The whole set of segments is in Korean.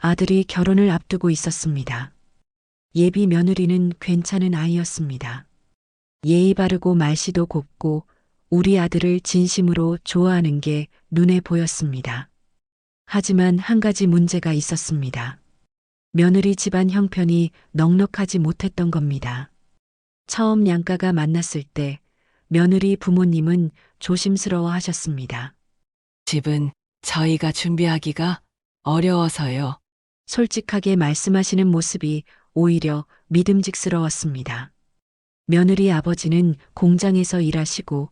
아들이 결혼을 앞두고 있었습니다. 예비 며느리는 괜찮은 아이였습니다. 예의 바르고 말씨도 곱고 우리 아들을 진심으로 좋아하는 게 눈에 보였습니다. 하지만 한 가지 문제가 있었습니다. 며느리 집안 형편이 넉넉하지 못했던 겁니다. 처음 양가가 만났을 때 며느리 부모님은 조심스러워 하셨습니다. 집은 저희가 준비하기가 어려워서요. 솔직하게 말씀하시는 모습이 오히려 믿음직스러웠습니다. 며느리 아버지는 공장에서 일하시고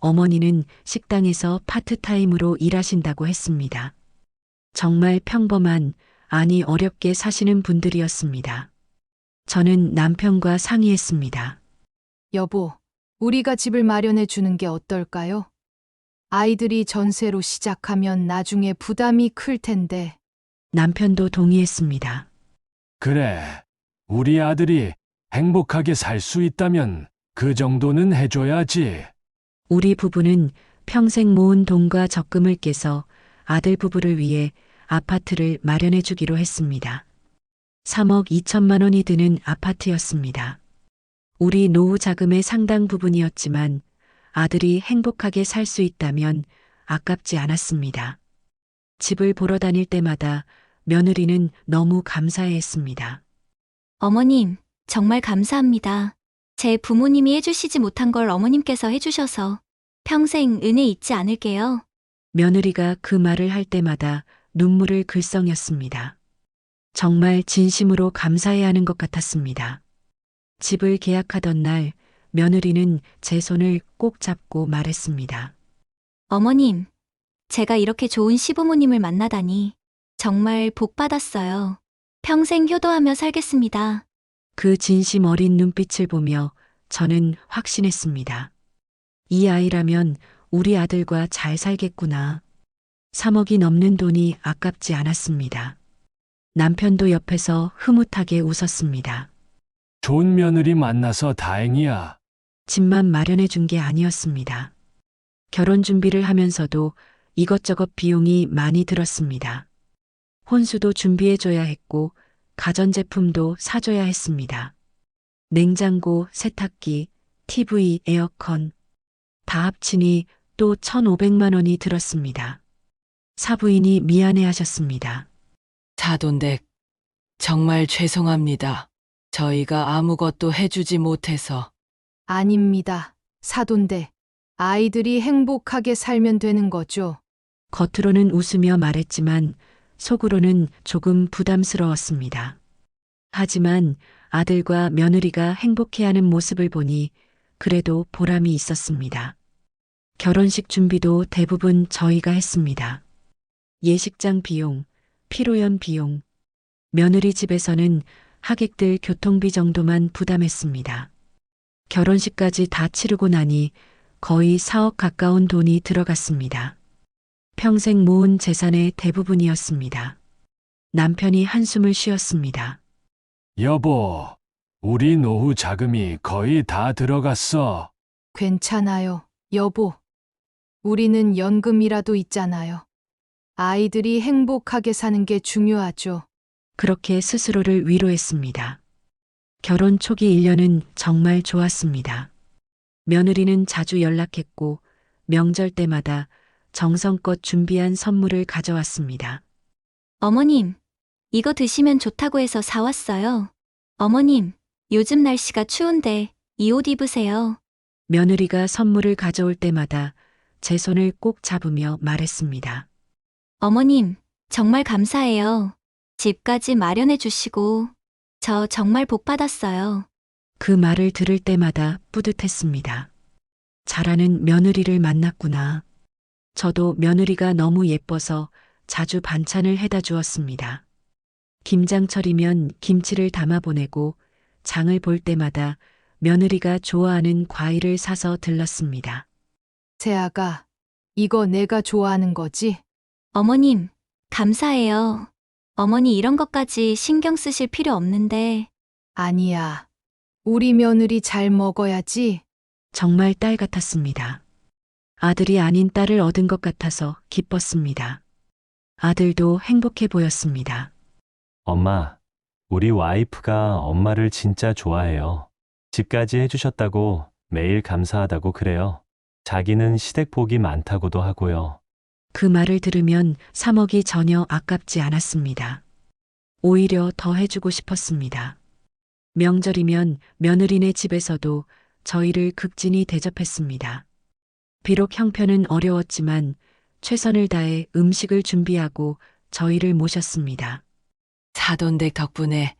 어머니는 식당에서 파트타임으로 일하신다고 했습니다. 정말 평범한, 아니 어렵게 사시는 분들이었습니다. 저는 남편과 상의했습니다. 여보, 우리가 집을 마련해 주는 게 어떨까요? 아이들이 전세로 시작하면 나중에 부담이 클 텐데. 남편도 동의했습니다. 그래, 우리 아들이 행복하게 살 수 있다면 그 정도는 해줘야지. 우리 부부는 평생 모은 돈과 적금을 깨서 아들 부부를 위해 아파트를 마련해 주기로 했습니다. 3억 2천만 원이 드는 아파트였습니다. 우리 노후 자금의 상당 부분이었지만 아들이 행복하게 살 수 있다면 아깝지 않았습니다. 집을 보러 다닐 때마다 며느리는 너무 감사해했습니다. 어머님, 정말 감사합니다. 제 부모님이 해주시지 못한 걸 어머님께서 해주셔서 평생 은혜 잊지 않을게요. 며느리가 그 말을 할 때마다 눈물을 글썽였습니다. 정말 진심으로 감사해야 하는 것 같았습니다. 집을 계약하던 날 며느리는 제 손을 꼭 잡고 말했습니다. 어머님, 제가 이렇게 좋은 시부모님을 만나다니 정말 복 받았어요. 평생 효도하며 살겠습니다. 그 진심 어린 눈빛을 보며 저는 확신했습니다. 이 아이라면 우리 아들과 잘 살겠구나. 3억이 넘는 돈이 아깝지 않았습니다. 남편도 옆에서 흐뭇하게 웃었습니다. 좋은 며느리 만나서 다행이야. 집만 마련해 준 게 아니었습니다. 결혼 준비를 하면서도 이것저것 비용이 많이 들었습니다. 혼수도 준비해 줘야 했고 가전제품도 사줘야 했습니다. 냉장고, 세탁기, TV, 에어컨 다 합치니 또 1,500만 원이 들었습니다. 사부인이 미안해 하셨습니다. 사돈댁, 정말 죄송합니다. 저희가 아무것도 해주지 못해서. 아닙니다. 사돈데. 아이들이 행복하게 살면 되는 거죠. 겉으로는 웃으며 말했지만 속으로는 조금 부담스러웠습니다. 하지만 아들과 며느리가 행복해하는 모습을 보니 그래도 보람이 있었습니다. 결혼식 준비도 대부분 저희가 했습니다. 예식장 비용, 피로연 비용, 며느리 집에서는 하객들 교통비 정도만 부담했습니다. 결혼식까지 다 치르고 나니 거의 4억 가까운 돈이 들어갔습니다. 평생 모은 재산의 대부분이었습니다. 남편이 한숨을 쉬었습니다. 여보, 우리 노후 자금이 거의 다 들어갔어. 괜찮아요, 여보. 우리는 연금이라도 있잖아요. 아이들이 행복하게 사는 게 중요하죠. 그렇게 스스로를 위로했습니다. 결혼 초기 1년은 정말 좋았습니다. 며느리는 자주 연락했고 명절 때마다 정성껏 준비한 선물을 가져왔습니다. 어머님, 이거 드시면 좋다고 해서 사왔어요. 어머님, 요즘 날씨가 추운데 이 옷 입으세요. 며느리가 선물을 가져올 때마다 제 손을 꼭 잡으며 말했습니다. 어머님, 정말 감사해요. 집까지 마련해 주시고 저 정말 복 받았어요. 그 말을 들을 때마다 뿌듯했습니다. 잘하는 며느리를 만났구나. 저도 며느리가 너무 예뻐서 자주 반찬을 해다 주었습니다. 김장철이면 김치를 담아 보내고 장을 볼 때마다 며느리가 좋아하는 과일을 사서 들렀습니다. 세아가, 이거 내가 좋아하는 거지? 어머님, 감사해요. 어머니 이런 것까지 신경 쓰실 필요 없는데. 아니야. 우리 며느리 잘 먹어야지. 정말 딸 같았습니다. 아들이 아닌 딸을 얻은 것 같아서 기뻤습니다. 아들도 행복해 보였습니다. 엄마, 우리 와이프가 엄마를 진짜 좋아해요. 집까지 해주셨다고 매일 감사하다고 그래요. 자기는 시댁 복이 많다고도 하고요. 그 말을 들으면 3억이 전혀 아깝지 않았습니다. 오히려 더 해주고 싶었습니다. 명절이면 며느리네 집에서도 저희를 극진히 대접했습니다. 비록 형편은 어려웠지만 최선을 다해 음식을 준비하고 저희를 모셨습니다. 사돈댁 덕분에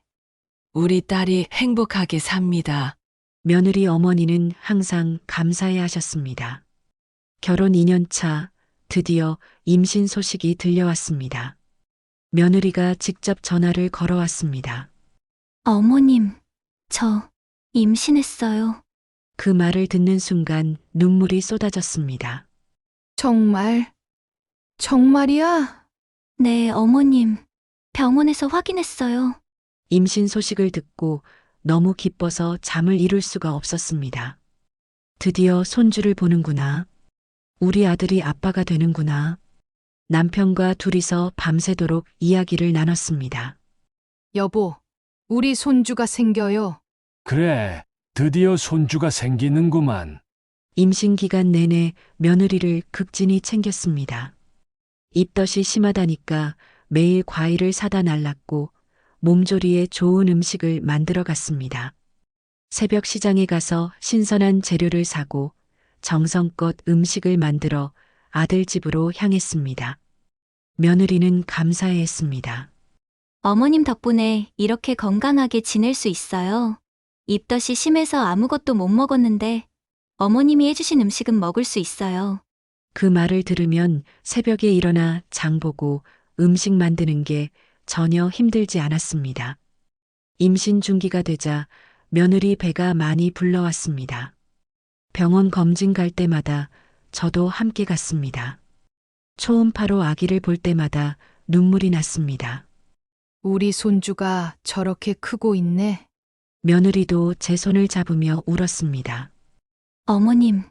우리 딸이 행복하게 삽니다. 며느리 어머니는 항상 감사해 하셨습니다. 결혼 2년 차 드디어 임신 소식이 들려왔습니다. 며느리가 직접 전화를 걸어왔습니다. 어머님, 저 임신했어요. 그 말을 듣는 순간 눈물이 쏟아졌습니다. 정말? 정말이야? 네, 어머님. 병원에서 확인했어요. 임신 소식을 듣고 너무 기뻐서 잠을 이룰 수가 없었습니다. 드디어 손주를 보는구나. 우리 아들이 아빠가 되는구나. 남편과 둘이서 밤새도록 이야기를 나눴습니다. 여보, 우리 손주가 생겨요. 그래, 드디어 손주가 생기는구만. 임신 기간 내내 며느리를 극진히 챙겼습니다. 입덧이 심하다니까 매일 과일을 사다 날랐고 몸조리에 좋은 음식을 만들어 갔습니다. 새벽 시장에 가서 신선한 재료를 사고 정성껏 음식을 만들어 아들 집으로 향했습니다. 며느리는 감사해했습니다. 어머님 덕분에 이렇게 건강하게 지낼 수 있어요. 입덧이 심해서 아무것도 못 먹었는데 어머님이 해주신 음식은 먹을 수 있어요. 그 말을 들으면 새벽에 일어나 장 보고 음식 만드는 게 전혀 힘들지 않았습니다. 임신 중기가 되자 며느리 배가 많이 불러왔습니다. 병원 검진 갈 때마다 저도 함께 갔습니다. 초음파로 아기를 볼 때마다 눈물이 났습니다. 우리 손주가 저렇게 크고 있네. 며느리도 제 손을 잡으며 울었습니다. 어머님,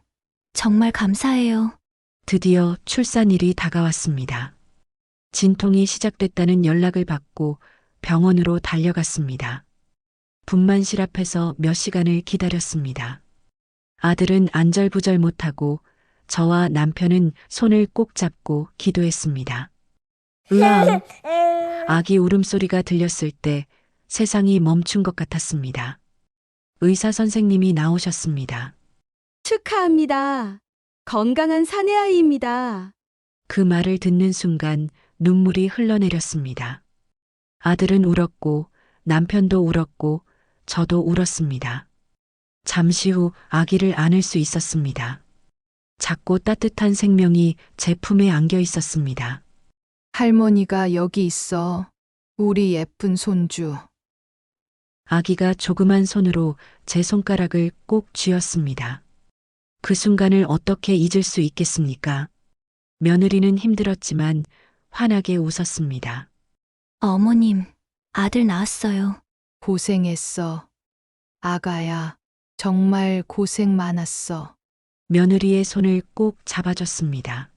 정말 감사해요. 드디어 출산일이 다가왔습니다. 진통이 시작됐다는 연락을 받고 병원으로 달려갔습니다. 분만실 앞에서 몇 시간을 기다렸습니다. 아들은 안절부절 못하고 저와 남편은 손을 꼭 잡고 기도했습니다. 으앙! 아기 울음소리가 들렸을 때 세상이 멈춘 것 같았습니다. 의사 선생님이 나오셨습니다. 축하합니다. 건강한 사내아이입니다. 그 말을 듣는 순간 눈물이 흘러내렸습니다. 아들은 울었고 남편도 울었고 저도 울었습니다. 잠시 후 아기를 안을 수 있었습니다. 작고 따뜻한 생명이 제 품에 안겨 있었습니다. 할머니가 여기 있어. 우리 예쁜 손주. 아기가 조그만 손으로 제 손가락을 꼭 쥐었습니다. 그 순간을 어떻게 잊을 수 있겠습니까? 며느리는 힘들었지만 환하게 웃었습니다. 어머님, 아들 낳았어요. 고생했어. 아가야, 정말 고생 많았어. 며느리의 손을 꼭 잡아줬습니다.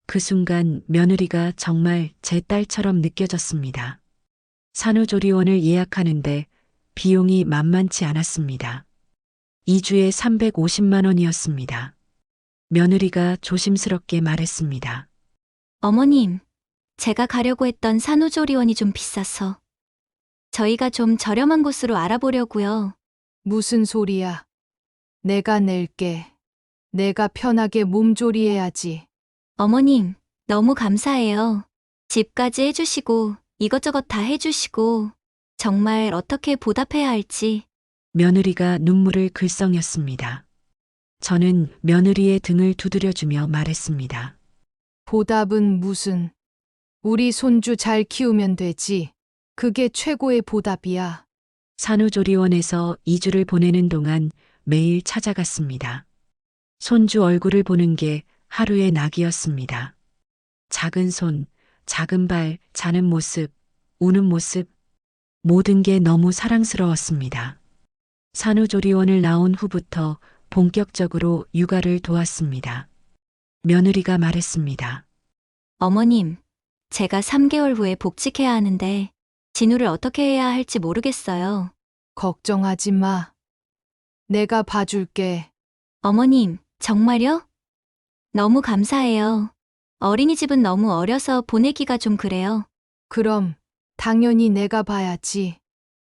그 순간 며느리가 정말 제 딸처럼 느껴졌습니다. 산후조리원을 예약하는데 비용이 만만치 않았습니다. 2주에 350만 원이었습니다. 며느리가 조심스럽게 말했습니다. 어머님, 제가 가려고 했던 산후조리원이 좀 비싸서 저희가 좀 저렴한 곳으로 알아보려고요. 무슨 소리야? 내가 낼게. 내가 편하게 몸조리해야지. 어머님, 너무 감사해요. 집까지 해주시고 이것저것 다 해주시고 정말 어떻게 보답해야 할지. 며느리가 눈물을 글썽였습니다. 저는 며느리의 등을 두드려주며 말했습니다. 보답은 무슨? 우리 손주 잘 키우면 되지. 그게 최고의 보답이야. 산후조리원에서 2주를 보내는 동안 매일 찾아갔습니다. 손주 얼굴을 보는 게 하루의 낙이었습니다. 작은 손, 작은 발, 자는 모습, 우는 모습, 모든 게 너무 사랑스러웠습니다. 산후조리원을 나온 후부터 본격적으로 육아를 도왔습니다. 며느리가 말했습니다. 어머님, 제가 3개월 후에 복직해야 하는데 진우를 어떻게 해야 할지 모르겠어요. 걱정하지 마. 내가 봐줄게. 어머님, 정말요? 너무 감사해요. 어린이집은 너무 어려서 보내기가 좀 그래요. 그럼 당연히 내가 봐야지.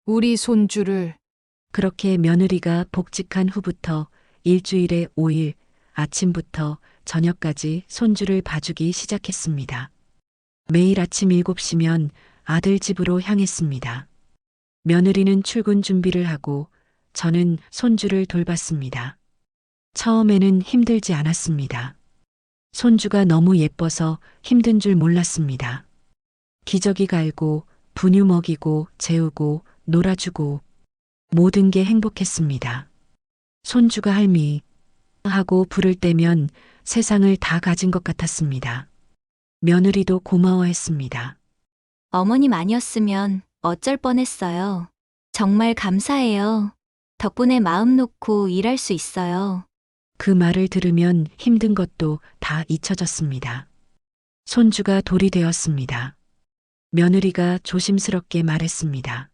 우리 손주를. 그렇게 며느리가 복직한 후부터 일주일에 5일 아침부터 저녁까지 손주를 봐주기 시작했습니다. 매일 아침 7시면 아들 집으로 향했습니다. 며느리는 출근 준비를 하고 저는 손주를 돌봤습니다. 처음에는 힘들지 않았습니다. 손주가 너무 예뻐서 힘든 줄 몰랐습니다. 기저귀 갈고 분유 먹이고 재우고 놀아주고 모든 게 행복했습니다. 손주가 할미 하고 부를 때면 세상을 다 가진 것 같았습니다. 며느리도 고마워했습니다. 어머님 아니었으면 어쩔 뻔했어요. 정말 감사해요. 덕분에 마음 놓고 일할 수 있어요. 그 말을 들으면 힘든 것도 다 잊혀졌습니다. 손주가 돌이 되었습니다. 며느리가 조심스럽게 말했습니다.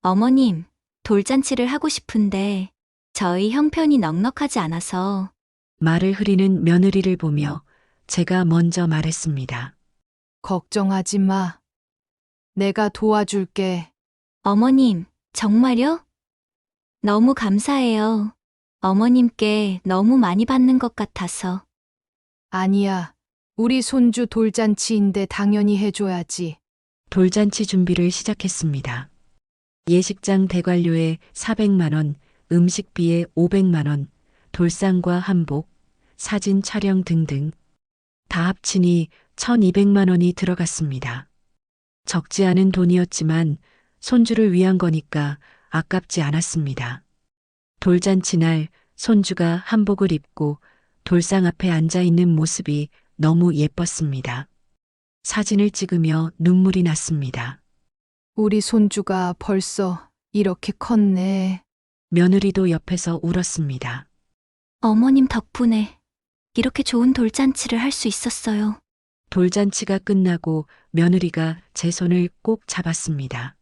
어머님, 돌잔치를 하고 싶은데 저희 형편이 넉넉하지 않아서 말을 흐리는 며느리를 보며 제가 먼저 말했습니다. 걱정하지 마. 내가 도와줄게. 어머님, 정말요? 너무 감사해요. 어머님께 너무 많이 받는 것 같아서. 아니야. 우리 손주 돌잔치인데 당연히 해줘야지. 돌잔치 준비를 시작했습니다. 예식장 대관료에 400만 원, 음식비에 500만 원, 돌상과 한복, 사진 촬영 등등 다 합치니 1,200만 원이 들어갔습니다. 적지 않은 돈이었지만 손주를 위한 거니까 아깝지 않았습니다. 돌잔치 날 손주가 한복을 입고 돌상 앞에 앉아 있는 모습이 너무 예뻤습니다. 사진을 찍으며 눈물이 났습니다. 우리 손주가 벌써 이렇게 컸네. 며느리도 옆에서 울었습니다. 어머님 덕분에 이렇게 좋은 돌잔치를 할 수 있었어요. 돌잔치가 끝나고 며느리가 제 손을 꼭 잡았습니다.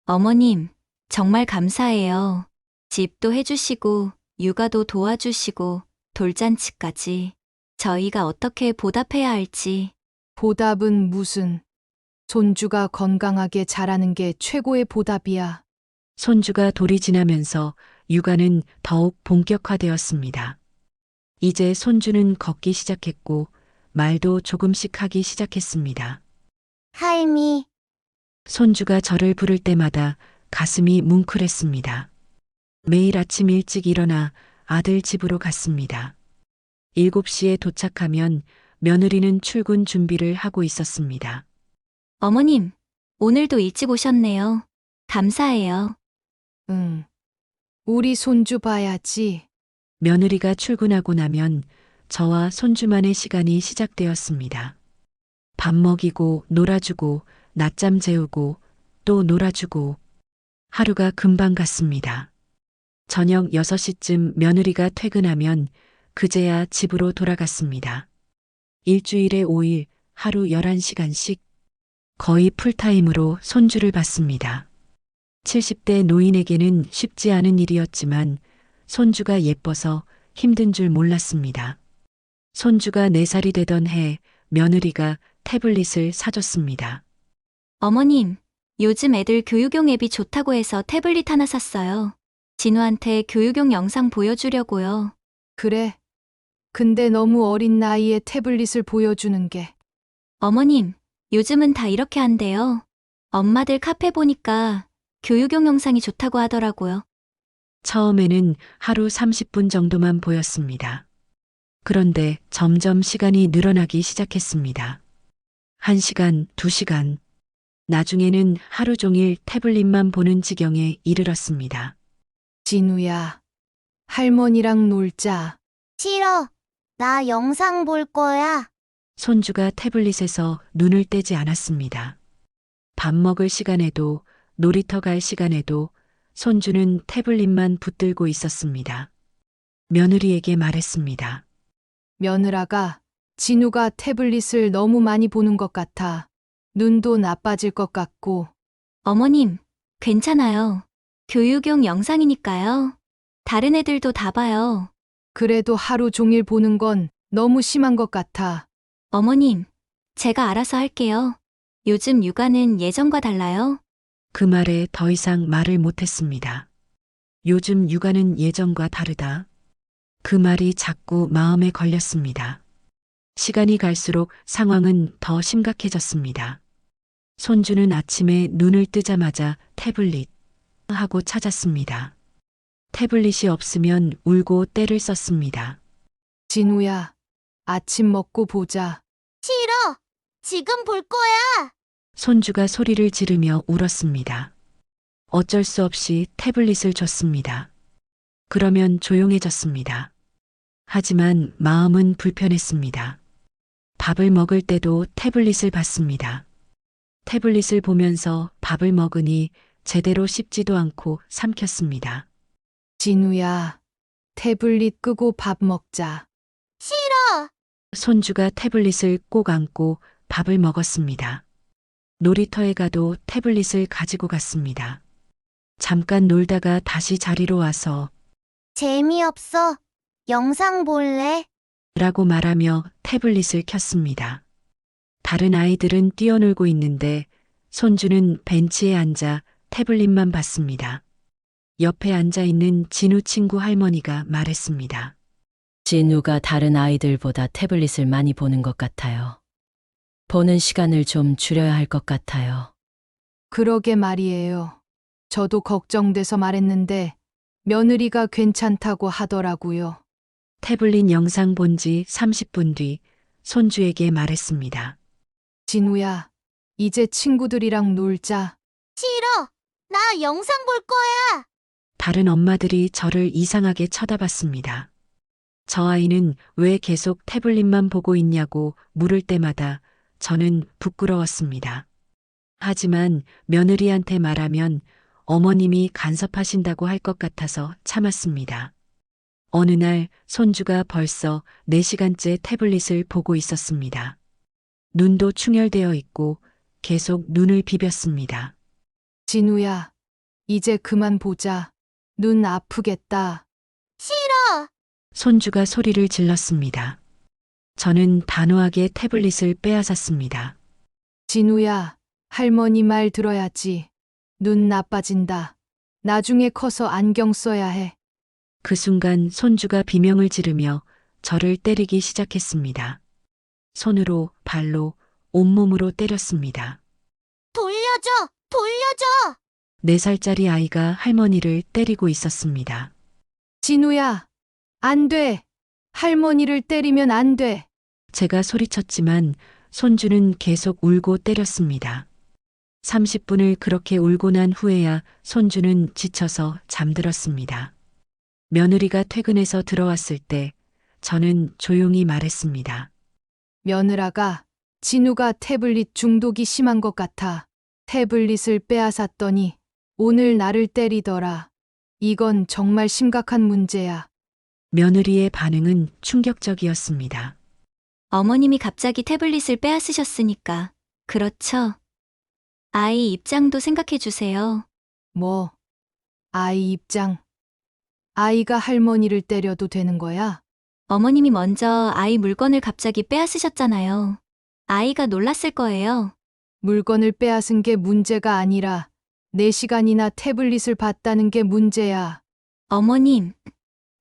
어머님, 정말 감사해요. 집도 해주시고, 육아도 도와주시고, 돌잔치까지. 저희가 어떻게 보답해야 할지. 보답은 무슨. 손주가 건강하게 자라는 게 최고의 보답이야. 손주가 돌이 지나면서 육아는 더욱 본격화되었습니다. 이제 손주는 걷기 시작했고 말도 조금씩 하기 시작했습니다. 할미, 손주가 저를 부를 때마다 가슴이 뭉클했습니다. 매일 아침 일찍 일어나 아들 집으로 갔습니다. 7시에 도착하면 며느리는 출근 준비를 하고 있었습니다. 어머님, 오늘도 일찍 오셨네요. 감사해요. 응. 우리 손주 봐야지. 며느리가 출근하고 나면 저와 손주만의 시간이 시작되었습니다. 밥 먹이고 놀아주고 낮잠 재우고 또 놀아주고 하루가 금방 갔습니다. 저녁 6시쯤 며느리가 퇴근하면 그제야 집으로 돌아갔습니다. 일주일에 5일 하루 11시간씩 거의 풀타임으로 손주를 봤습니다. 70대 노인에게는 쉽지 않은 일이었지만 손주가 예뻐서 힘든 줄 몰랐습니다. 손주가 4살이 되던 해 며느리가 태블릿을 사줬습니다. 어머님, 요즘 애들 교육용 앱이 좋다고 해서 태블릿 하나 샀어요. 진우한테 교육용 영상 보여주려고요. 그래. 근데 너무 어린 나이에 태블릿을 보여주는 게. 어머님, 요즘은 다 이렇게 한대요. 엄마들 카페 보니까 교육용 영상이 좋다고 하더라고요. 처음에는 하루 30분 정도만 보였습니다. 그런데 점점 시간이 늘어나기 시작했습니다. 1시간, 2시간. 나중에는 하루 종일 태블릿만 보는 지경에 이르렀습니다. 진우야, 할머니랑 놀자. 싫어. 나 영상 볼 거야. 손주가 태블릿에서 눈을 떼지 않았습니다. 밥 먹을 시간에도 놀이터 갈 시간에도 손주는 태블릿만 붙들고 있었습니다. 며느리에게 말했습니다. 며느라가 진우가 태블릿을 너무 많이 보는 것 같아. 눈도 나빠질 것 같고. 어머님, 괜찮아요. 교육용 영상이니까요. 다른 애들도 다 봐요. 그래도 하루 종일 보는 건 너무 심한 것 같아. 어머님, 제가 알아서 할게요. 요즘 육아는 예전과 달라요. 그 말에 더 이상 말을 못했습니다. 요즘 육아는 예전과 다르다. 그 말이 자꾸 마음에 걸렸습니다. 시간이 갈수록 상황은 더 심각해졌습니다. 손주는 아침에 눈을 뜨자마자 태블릿 하고 찾았습니다. 태블릿이 없으면 울고 떼를 썼습니다. 진우야, 아침 먹고 보자. 싫어. 지금 볼 거야. 손주가 소리를 지르며 울었습니다. 어쩔 수 없이 태블릿을 줬습니다. 그러면 조용해졌습니다. 하지만 마음은 불편했습니다. 밥을 먹을 때도 태블릿을 봤습니다. 태블릿을 보면서 밥을 먹으니 제대로 씹지도 않고 삼켰습니다. 진우야, 태블릿 끄고 밥 먹자. 싫어. 손주가 태블릿을 꼭 안고 밥을 먹었습니다. 놀이터에 가도 태블릿을 가지고 갔습니다. 잠깐 놀다가 다시 자리로 와서 재미없어. 영상 볼래? 라고 말하며 태블릿을 켰습니다. 다른 아이들은 뛰어놀고 있는데 손주는 벤치에 앉아 태블릿만 봤습니다. 옆에 앉아 있는 진우 친구 할머니가 말했습니다. 진우가 다른 아이들보다 태블릿을 많이 보는 것 같아요. 보는 시간을 좀 줄여야 할 것 같아요. 그러게 말이에요. 저도 걱정돼서 말했는데 며느리가 괜찮다고 하더라고요. 태블릿 영상 본 지 30분 뒤 손주에게 말했습니다. 진우야, 이제 친구들이랑 놀자. 싫어. 나 영상 볼 거야. 다른 엄마들이 저를 이상하게 쳐다봤습니다. 저 아이는 왜 계속 태블릿만 보고 있냐고 물을 때마다 저는 부끄러웠습니다. 하지만 며느리한테 말하면 어머님이 간섭하신다고 할 것 같아서 참았습니다. 어느 날 손주가 벌써 4시간째 태블릿을 보고 있었습니다. 눈도 충혈되어 있고 계속 눈을 비볐습니다. 진우야, 이제 그만 보자. 눈 아프겠다. 싫어. 손주가 소리를 질렀습니다. 저는 단호하게 태블릿을 빼앗았습니다. 진우야, 할머니 말 들어야지. 눈 나빠진다. 나중에 커서 안경 써야 해. 그 순간 손주가 비명을 지르며 저를 때리기 시작했습니다. 손으로, 발로, 온몸으로 때렸습니다. 돌려줘. 돌려줘. 4살짜리 아이가 할머니를 때리고 있었습니다. 진우야, 안 돼. 할머니를 때리면 안 돼. 제가 소리쳤지만 손주는 계속 울고 때렸습니다. 30분을 그렇게 울고 난 후에야 손주는 지쳐서 잠들었습니다. 며느리가 퇴근해서 들어왔을 때 저는 조용히 말했습니다. 며느라가 진우가 태블릿 중독이 심한 것 같아. 태블릿을 빼앗았더니 오늘 나를 때리더라. 이건 정말 심각한 문제야. 며느리의 반응은 충격적이었습니다. 어머님이 갑자기 태블릿을 빼앗으셨으니까. 그렇죠. 아이 입장도 생각해 주세요. 뭐, 아이 입장. 아이가 할머니를 때려도 되는 거야? 어머님이 먼저 아이 물건을 갑자기 빼앗으셨잖아요. 아이가 놀랐을 거예요. 물건을 빼앗은 게 문제가 아니라 4시간이나 태블릿을 봤다는 게 문제야. 어머님,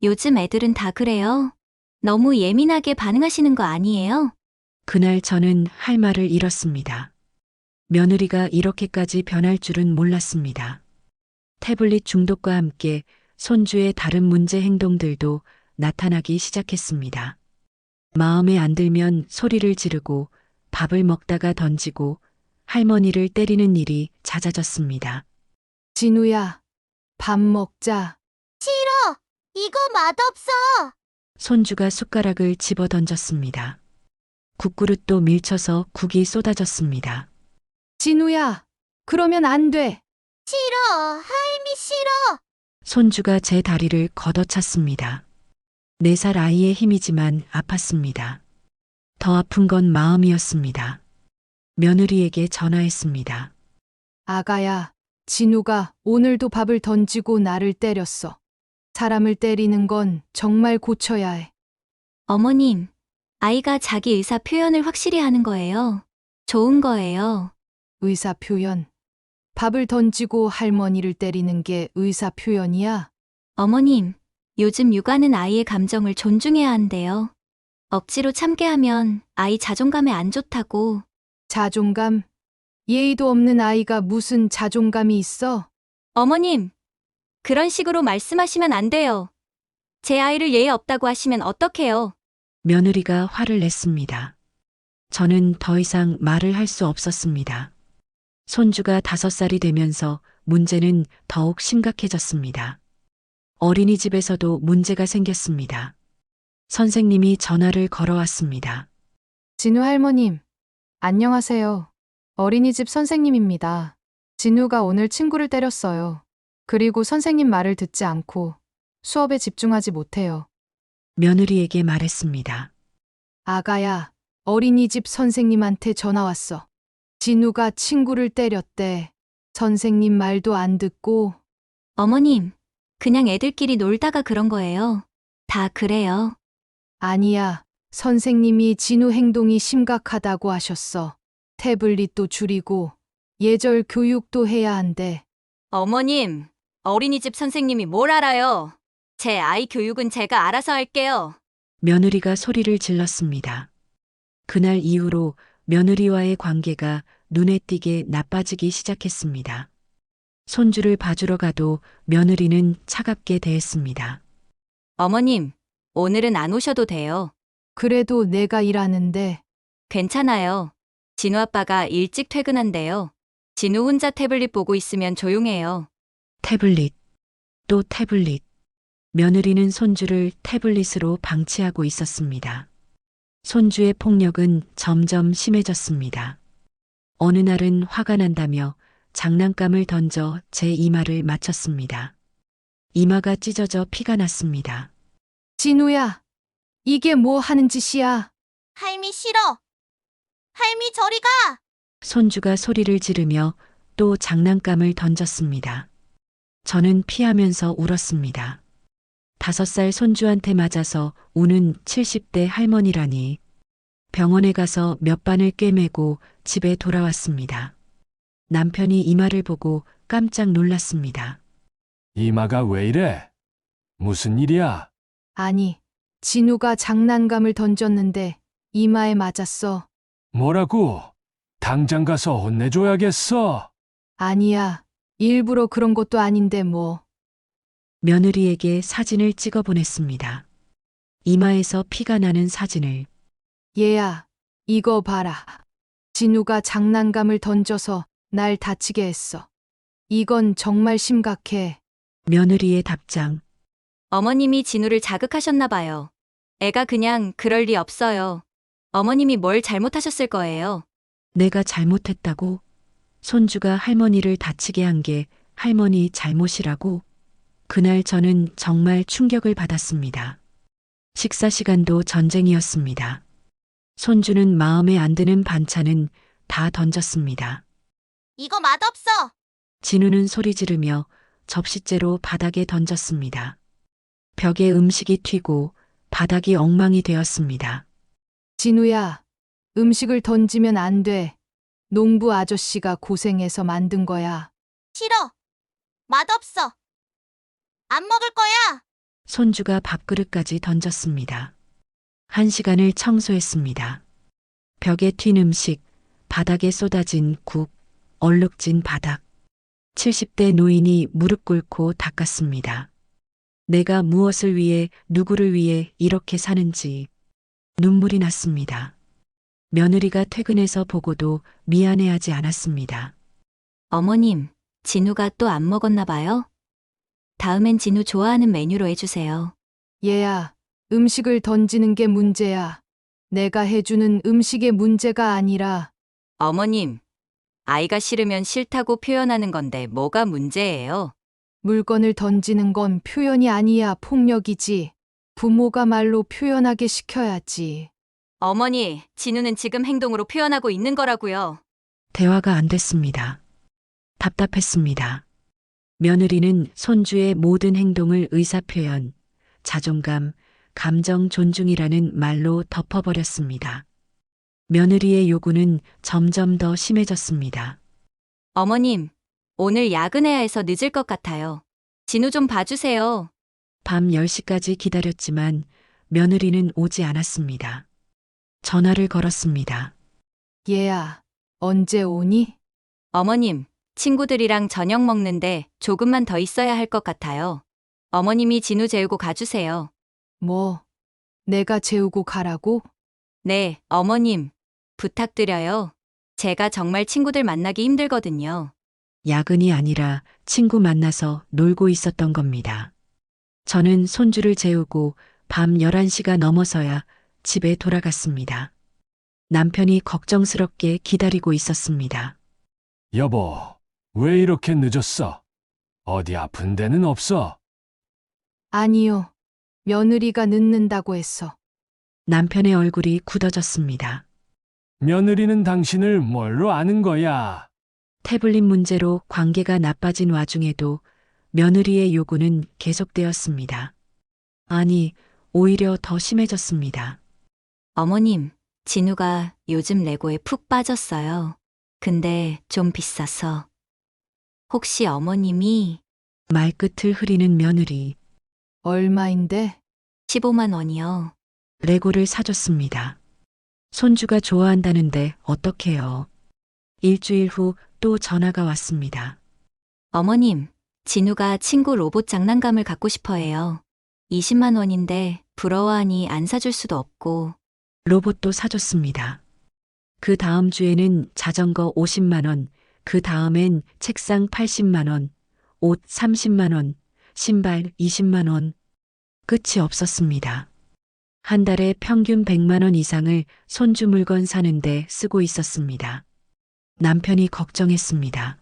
요즘 애들은 다 그래요. 너무 예민하게 반응하시는 거 아니에요? 그날 저는 할 말을 잃었습니다. 며느리가 이렇게까지 변할 줄은 몰랐습니다. 태블릿 중독과 함께 손주의 다른 문제 행동들도 나타나기 시작했습니다. 마음에 안 들면 소리를 지르고 밥을 먹다가 던지고 할머니를 때리는 일이 잦아졌습니다. 진우야, 밥 먹자. 싫어. 이거 맛없어. 손주가 숟가락을 집어 던졌습니다. 국그릇도 밀쳐서 국이 쏟아졌습니다. 진우야, 그러면 안 돼. 싫어. 할미 싫어. 손주가 제 다리를 걷어찼습니다. 4살 아이의 힘이지만 아팠습니다. 더 아픈 건 마음이었습니다. 며느리에게 전화했습니다. 아가야, 진우가 오늘도 밥을 던지고 나를 때렸어. 사람을 때리는 건 정말 고쳐야 해. 어머님, 아이가 자기 의사 표현을 확실히 하는 거예요. 좋은 거예요. 의사 표현. 밥을 던지고 할머니를 때리는 게 의사 표현이야? 어머님, 요즘 육아는 아이의 감정을 존중해야 한대요. 억지로 참게 하면 아이 자존감에 안 좋다고. 자존감? 예의도 없는 아이가 무슨 자존감이 있어? 어머님, 그런 식으로 말씀하시면 안 돼요. 제 아이를 예의 없다고 하시면 어떡해요? 며느리가 화를 냈습니다. 저는 더 이상 말을 할 수 없었습니다. 손주가 5살이 되면서 문제는 더욱 심각해졌습니다. 어린이집에서도 문제가 생겼습니다. 선생님이 전화를 걸어왔습니다. 진우 할머님, 안녕하세요. 어린이집 선생님입니다. 진우가 오늘 친구를 때렸어요. 그리고 선생님 말을 듣지 않고 수업에 집중하지 못해요. 며느리에게 말했습니다. 아가야, 어린이집 선생님한테 전화 왔어. 진우가 친구를 때렸대. 선생님 말도 안 듣고. 어머님, 그냥 애들끼리 놀다가 그런 거예요. 다 그래요. 아니야, 선생님이 진우 행동이 심각하다고 하셨어. 태블릿도 줄이고 예절 교육도 해야 한대. 어머님, 어린이집 선생님이 뭘 알아요? 제 아이 교육은 제가 알아서 할게요. 며느리가 소리를 질렀습니다. 그날 이후로 며느리와의 관계가 눈에 띄게 나빠지기 시작했습니다. 손주를 봐주러 가도 며느리는 차갑게 대했습니다. 어머님, 오늘은 안 오셔도 돼요. 그래도 내가 일하는데. 괜찮아요. 진우 아빠가 일찍 퇴근한대요. 진우 혼자 태블릿 보고 있으면 조용해요. 태블릿, 또 태블릿. 며느리는 손주를 태블릿으로 방치하고 있었습니다. 손주의 폭력은 점점 심해졌습니다. 어느 날은 화가 난다며 장난감을 던져 제 이마를 맞췄습니다. 이마가 찢어져 피가 났습니다. 진우야, 이게 뭐 하는 짓이야? 할미 싫어. 할미 저리 가. 손주가 소리를 지르며 또 장난감을 던졌습니다. 저는 피하면서 울었습니다. 5살 손주한테 맞아서 우는 70대 할머니라니. 병원에 가서 몇 반을 꿰매고 집에 돌아왔습니다. 남편이 이마를 보고 깜짝 놀랐습니다. 이마가 왜 이래? 무슨 일이야? 아니, 진우가 장난감을 던졌는데 이마에 맞았어. 뭐라고? 당장 가서 혼내줘야겠어. 아니야, 일부러 그런 것도 아닌데 뭐. 며느리에게 사진을 찍어 보냈습니다. 이마에서 피가 나는 사진을. 얘야, 이거 봐라. 진우가 장난감을 던져서 날 다치게 했어. 이건 정말 심각해. 며느리의 답장. 어머님이 진우를 자극하셨나 봐요. 애가 그냥 그럴 리 없어요. 어머님이 뭘 잘못하셨을 거예요. 내가 잘못했다고? 손주가 할머니를 다치게 한 게 할머니 잘못이라고? 그날 저는 정말 충격을 받았습니다. 식사 시간도 전쟁이었습니다. 손주는 마음에 안 드는 반찬은 다 던졌습니다. 이거 맛없어. 진우는 소리 지르며 접시째로 바닥에 던졌습니다. 벽에 음식이 튀고 바닥이 엉망이 되었습니다. 진우야, 음식을 던지면 안 돼. 농부 아저씨가 고생해서 만든 거야. 싫어. 맛없어. 안 먹을 거야. 손주가 밥그릇까지 던졌습니다. 1시간을 청소했습니다. 벽에 튄 음식, 바닥에 쏟아진 국, 얼룩진 바닥. 70대 노인이 무릎 꿇고 닦았습니다. 내가 무엇을 위해, 누구를 위해 이렇게 사는지 눈물이 났습니다. 며느리가 퇴근해서 보고도 미안해하지 않았습니다. 어머님, 진우가 또 안 먹었나 봐요? 다음엔 진우 좋아하는 메뉴로 해주세요. 얘야, 음식을 던지는 게 문제야. 내가 해주는 음식의 문제가 아니라. 어머님, 아이가 싫으면 싫다고 표현하는 건데 뭐가 문제예요? 물건을 던지는 건 표현이 아니야, 폭력이지. 부모가 말로 표현하게 시켜야지. 어머니, 진우는 지금 행동으로 표현하고 있는 거라고요. 대화가 안 됐습니다. 답답했습니다. 며느리는 손주의 모든 행동을 의사표현, 자존감, 감정 존중이라는 말로 덮어버렸습니다. 며느리의 요구는 점점 더 심해졌습니다. 어머님, 오늘 야근해야 해서 늦을 것 같아요. 진우 좀 봐주세요. 밤 10시까지 기다렸지만 며느리는 오지 않았습니다. 전화를 걸었습니다. 얘야, 언제 오니? 어머님, 친구들이랑 저녁 먹는데 조금만 더 있어야 할 것 같아요. 어머님이 진우 재우고 가주세요. 뭐, 내가 재우고 가라고? 네, 어머님. 부탁드려요. 제가 정말 친구들 만나기 힘들거든요. 야근이 아니라 친구 만나서 놀고 있었던 겁니다. 저는 손주를 재우고 밤 11시가 넘어서야 집에 돌아갔습니다. 남편이 걱정스럽게 기다리고 있었습니다. 여보, 왜 이렇게 늦었어? 어디 아픈 데는 없어? 아니요. 며느리가 늦는다고 했어. 남편의 얼굴이 굳어졌습니다. 며느리는 당신을 뭘로 아는 거야? 태블릿 문제로 관계가 나빠진 와중에도 며느리의 요구는 계속되었습니다. 아니, 오히려 더 심해졌습니다. 어머님, 진우가 요즘 레고에 푹 빠졌어요. 근데 좀 비싸서. 혹시 어머님이 말끝을 흐리는 며느리, 얼마인데? 15만 원이요. 레고를 사줬습니다. 손주가 좋아한다는데 어떡해요. 일주일 후 또 전화가 왔습니다. 어머님, 진우가 친구 로봇 장난감을 갖고 싶어 해요. 20만 원인데 부러워하니 안 사줄 수도 없고. 로봇도 사줬습니다. 그 다음 주에는 자전거 50만 원, 그 다음엔 책상 80만 원, 옷 30만 원, 신발 20만 원. 끝이 없었습니다. 한 달에 평균 100만 원 이상을 손주 물건 사는데 쓰고 있었습니다. 남편이 걱정했습니다.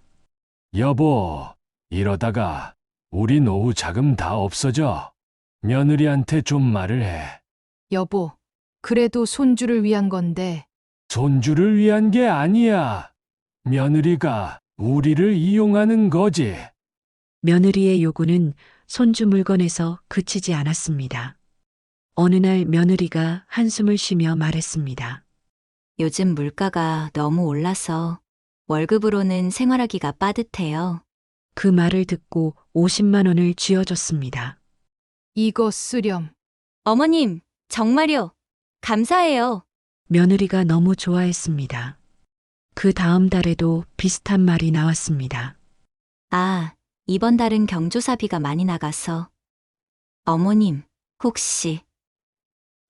여보, 이러다가 우리 노후 자금 다 없어져. 며느리한테 좀 말을 해. 여보, 그래도 손주를 위한 건데. 손주를 위한 게 아니야. 며느리가 우리를 이용하는 거지. 며느리의 요구는 손주 물건에서 그치지 않았습니다. 어느 날 며느리가 한숨을 쉬며 말했습니다. 요즘 물가가 너무 올라서 월급으로는 생활하기가 빠듯해요. 그 말을 듣고 50만 원을 쥐어줬습니다. 이거 쓰렴. 어머님, 정말요. 감사해요. 며느리가 너무 좋아했습니다. 그 다음 달에도 비슷한 말이 나왔습니다. 아, 이번 달은 경조사비가 많이 나가서. 어머님, 혹시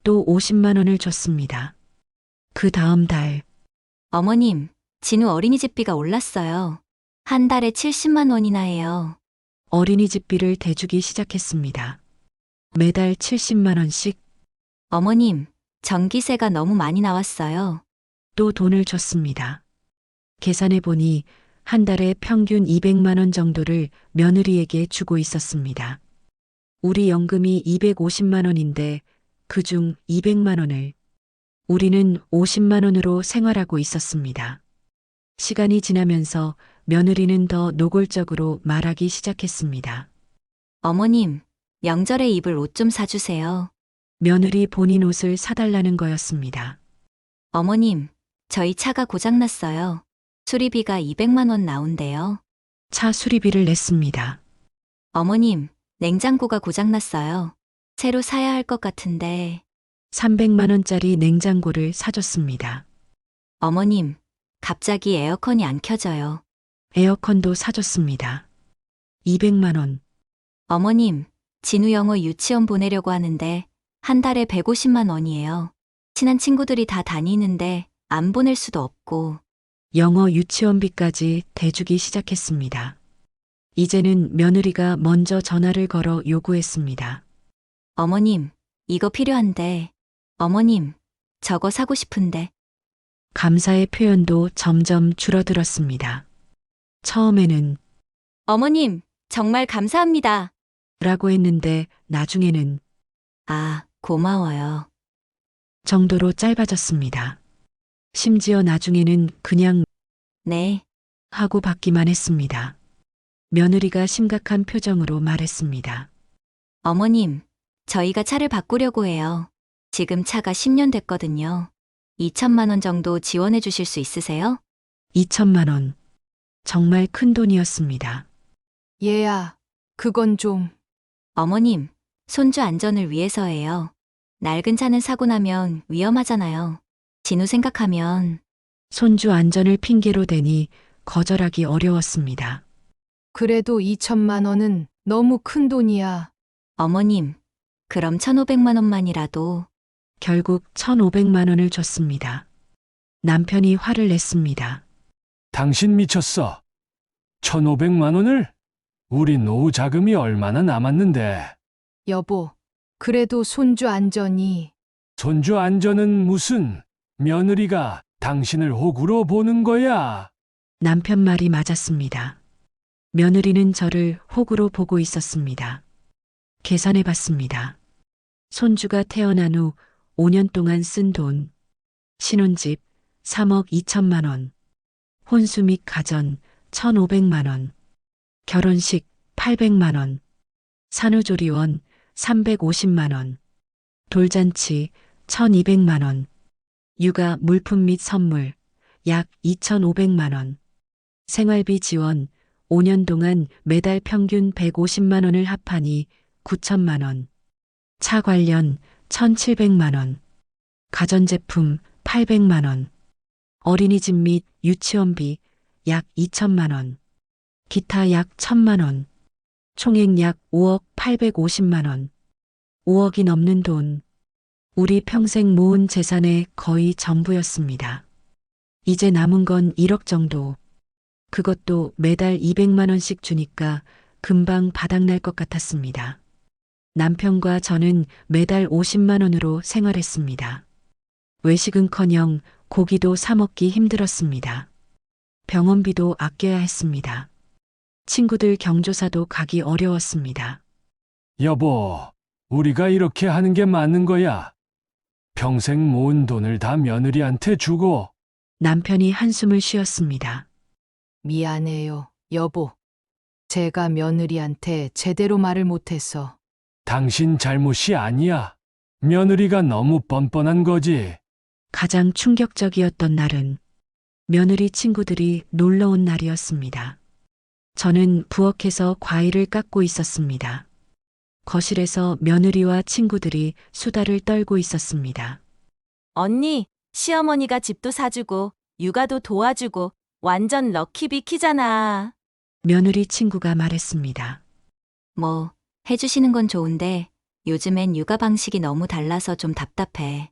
또 50만 원을 줬습니다. 그 다음 달 어머님, 진우 어린이집비가 올랐어요. 한 달에 70만 원이나 해요. 어린이집비를 대주기 시작했습니다. 매달 70만 원씩 어머님, 전기세가 너무 많이 나왔어요. 또 돈을 줬습니다. 계산해 보니 한 달에 평균 200만 원 정도를 며느리에게 주고 있었습니다. 우리 연금이 250만 원인데 그중 200만 원을 우리는 50만 원으로 생활하고 있었습니다. 시간이 지나면서 며느리는 더 노골적으로 말하기 시작했습니다. 어머님, 명절에 입을 옷 좀 사주세요. 며느리 본인 옷을 사달라는 거였습니다. 어머님, 저희 차가 고장났어요. 수리비가 200만 원 나온대요. 차 수리비를 냈습니다. 어머님, 냉장고가 고장났어요. 새로 사야 할 것 같은데. 300만 원짜리 냉장고를 사줬습니다. 어머님, 갑자기 에어컨이 안 켜져요. 에어컨도 사줬습니다. 200만 원. 어머님, 진우 영어 유치원 보내려고 하는데 한 달에 150만 원이에요. 친한 친구들이 다 다니는데 안 보낼 수도 없고. 영어 유치원비까지 대주기 시작했습니다. 이제는 며느리가 먼저 전화를 걸어 요구했습니다. 어머님, 이거 필요한데. 어머님, 저거 사고 싶은데. 감사의 표현도 점점 줄어들었습니다. 처음에는 어머님, 정말 감사합니다. 라고 했는데 나중에는 아, 고마워요. 정도로 짧아졌습니다. 심지어 나중에는 그냥 네, 하고 받기만 했습니다. 며느리가 심각한 표정으로 말했습니다. 어머님, 저희가 차를 바꾸려고 해요. 지금 차가 10년 됐거든요. 2천만 원 정도 지원해 주실 수 있으세요? 2천만 원. 정말 큰 돈이었습니다. 얘야, 그건 좀. 어머님, 손주 안전을 위해서예요. 낡은 차는 사고 나면 위험하잖아요. 진우 생각하면 손주 안전을 핑계로 대니 거절하기 어려웠습니다. 그래도 2천만 원은 너무 큰 돈이야. 어머님, 그럼 1,500만 원만이라도. 결국 1,500만 원을 줬습니다. 남편이 화를 냈습니다. 당신 미쳤어. 1,500만 원을? 우리 노후 자금이 얼마나 남았는데. 여보, 그래도 손주 안전이. 손주 안전은 무슨 며느리가 당신을 호구로 보는 거야. 남편 말이 맞았습니다. 며느리는 저를 호구로 보고 있었습니다. 계산해 봤습니다. 손주가 태어난 후 5년 동안 쓴 돈, 신혼집 3억 2천만 원, 혼수 및 가전 1,500만 원, 결혼식 800만 원, 산후조리원 350만 원, 돌잔치 1,200만 원, 육아 물품 및 선물 약 2,500만 원, 생활비 지원 5년 동안 매달 평균 150만 원을 합하니 9천만 원, 차 관련 1,700만 원, 가전제품 800만 원, 어린이집 및 유치원비 약 2천만 원, 기타 약 1,000만 원, 총액 약 5억 850만 원, 5억이 넘는 돈, 우리 평생 모은 재산의 거의 전부였습니다. 이제 남은 건 1억 정도. 그것도 매달 200만 원씩 주니까 금방 바닥날 것 같았습니다. 남편과 저는 매달 50만 원으로 생활했습니다. 외식은커녕 고기도 사 먹기 힘들었습니다. 병원비도 아껴야 했습니다. 친구들 경조사도 가기 어려웠습니다. 여보, 우리가 이렇게 하는 게 맞는 거야. 평생 모은 돈을 다 며느리한테 주고. 남편이 한숨을 쉬었습니다. 미안해요, 여보. 제가 며느리한테 제대로 말을 못했어. 당신 잘못이 아니야. 며느리가 너무 뻔뻔한 거지. 가장 충격적이었던 날은 며느리 친구들이 놀러 온 날이었습니다. 저는 부엌에서 과일을 깎고 있었습니다. 거실에서 며느리와 친구들이 수다를 떨고 있었습니다. 언니, 시어머니가 집도 사주고 육아도 도와주고 완전 럭키비키잖아. 며느리 친구가 말했습니다. 뭐 해주시는 건 좋은데 요즘엔 육아 방식이 너무 달라서 좀 답답해.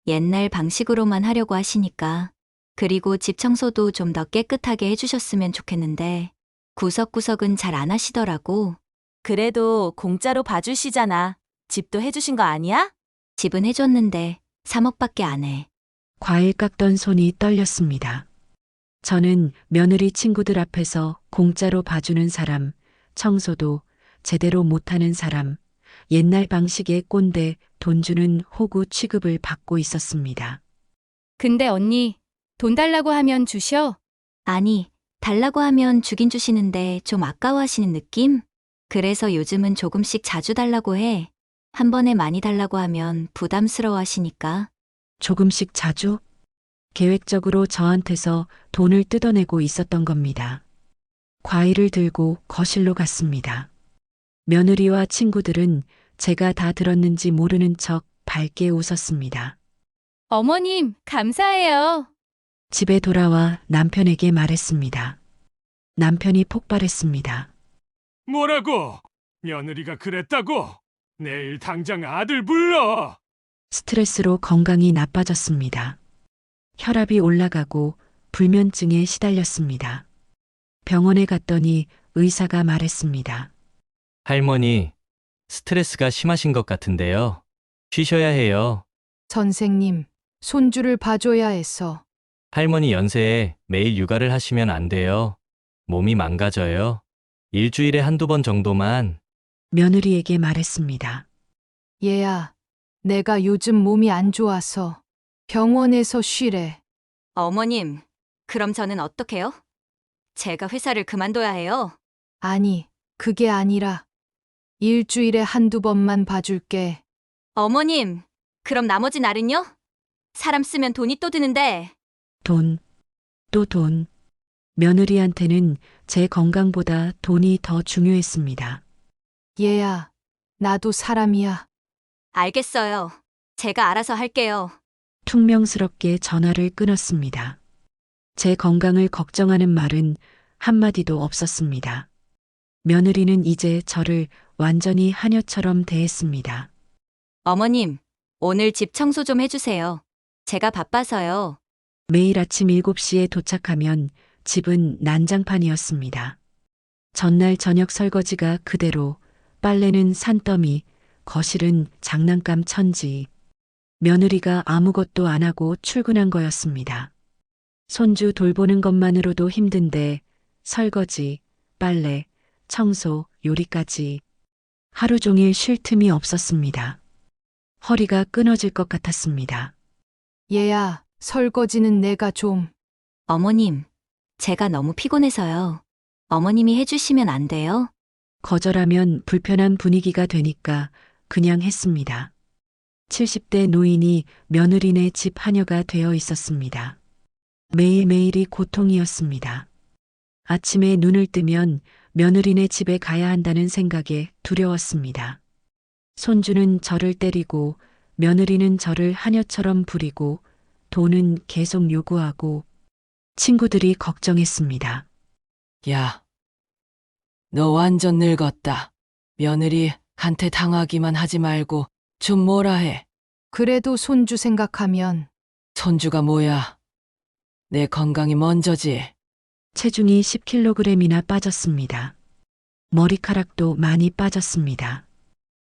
옛날 방식으로만 하려고 하시니까. 그리고 집 청소도 좀 더 깨끗하게 해주셨으면 좋겠는데 구석구석은 잘 안 하시더라고. 그래도 공짜로 봐주시잖아. 집도 해주신 거 아니야? 집은 해줬는데 3억밖에 안 해. 과일 깎던 손이 떨렸습니다. 저는 며느리 친구들 앞에서 공짜로 봐주는 사람, 청소도 제대로 못하는 사람, 옛날 방식의 꼰대, 돈 주는 호구 취급을 받고 있었습니다. 근데 언니, 돈 달라고 하면 주셔? 아니, 달라고 하면 주긴 주시는데 좀 아까워하시는 느낌? 그래서 요즘은 조금씩 자주 달라고 해. 한 번에 많이 달라고 하면 부담스러워 하시니까. 조금씩 자주? 계획적으로 저한테서 돈을 뜯어내고 있었던 겁니다. 과일을 들고 거실로 갔습니다. 며느리와 친구들은 제가 다 들었는지 모르는 척 밝게 웃었습니다. 어머님, 감사해요. 집에 돌아와 남편에게 말했습니다. 남편이 폭발했습니다. 뭐라고? 며느리가 그랬다고? 내일 당장 아들 불러. 스트레스로 건강이 나빠졌습니다. 혈압이 올라가고 불면증에 시달렸습니다. 병원에 갔더니 의사가 말했습니다. 할머니, 스트레스가 심하신 것 같은데요. 쉬셔야 해요. 선생님, 손주를 봐줘야 해서. 할머니 연세에 매일 육아를 하시면 안 돼요. 몸이 망가져요. 일주일에 한두 번 정도만. 며느리에게 말했습니다. 얘야, 내가 요즘 몸이 안 좋아서 병원에서 쉬래. 어머님, 그럼 저는 어떡해요? 제가 회사를 그만둬야 해요. 아니, 그게 아니라 일주일에 한두 번만 봐줄게. 어머님, 그럼 나머지 날은요? 사람 쓰면 돈이 또 드는데. 돈, 또 돈. 며느리한테는 제 건강보다 돈이 더 중요했습니다. 얘야, 나도 사람이야. 알겠어요. 제가 알아서 할게요. 퉁명스럽게 전화를 끊었습니다. 제 건강을 걱정하는 말은 한마디도 없었습니다. 며느리는 이제 저를 완전히 하녀처럼 대했습니다. 어머님, 오늘 집 청소 좀 해주세요. 제가 바빠서요. 매일 아침 7시에 도착하면 집은 난장판이었습니다. 전날 저녁 설거지가 그대로, 빨래는 산더미, 거실은 장난감 천지. 며느리가 아무것도 안 하고 출근한 거였습니다. 손주 돌보는 것만으로도 힘든데 설거지, 빨래, 청소, 요리까지 하루 종일 쉴 틈이 없었습니다. 허리가 끊어질 것 같았습니다. 얘야, 설거지는 내가 좀. 어머님, 제가 너무 피곤해서요. 어머님이 해주시면 안 돼요? 거절하면 불편한 분위기가 되니까 그냥 했습니다. 70대 노인이 며느리네 집 하녀가 되어 있었습니다. 매일매일이 고통이었습니다. 아침에 눈을 뜨면 며느리네 집에 가야 한다는 생각에 두려웠습니다. 손주는 저를 때리고 며느리는 저를 하녀처럼 부리고 돈은 계속 요구하고 친구들이 걱정했습니다. 야, 너 완전 늙었다. 며느리한테 당하기만 하지 말고 좀 뭐라 해. 그래도 손주 생각하면. 손주가 뭐야? 내 건강이 먼저지. 체중이 10kg이나 빠졌습니다. 머리카락도 많이 빠졌습니다.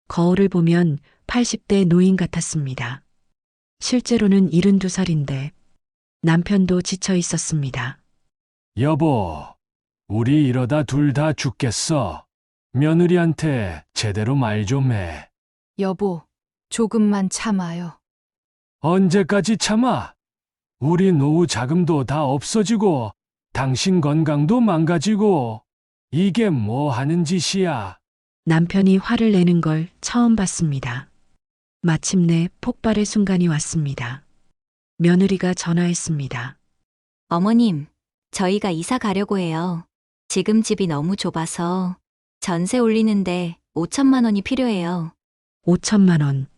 거울을 보면 80대 노인 같았습니다. 실제로는 72살인데 남편도 지쳐 있었습니다. 여보, 우리 이러다 둘 다 죽겠어. 며느리한테 제대로 말 좀 해. 여보, 조금만 참아요. 언제까지 참아? 우리 노후 자금도 다 없어지고 당신 건강도 망가지고 이게 뭐 하는 짓이야? 남편이 화를 내는 걸 처음 봤습니다. 마침내 폭발의 순간이 왔습니다. 며느리가 전화했습니다. 어머님, 저희가 이사 가려고 해요. 지금 집이 너무 좁아서 전세 올리는데 5천만 원이 필요해요. 5천만 원.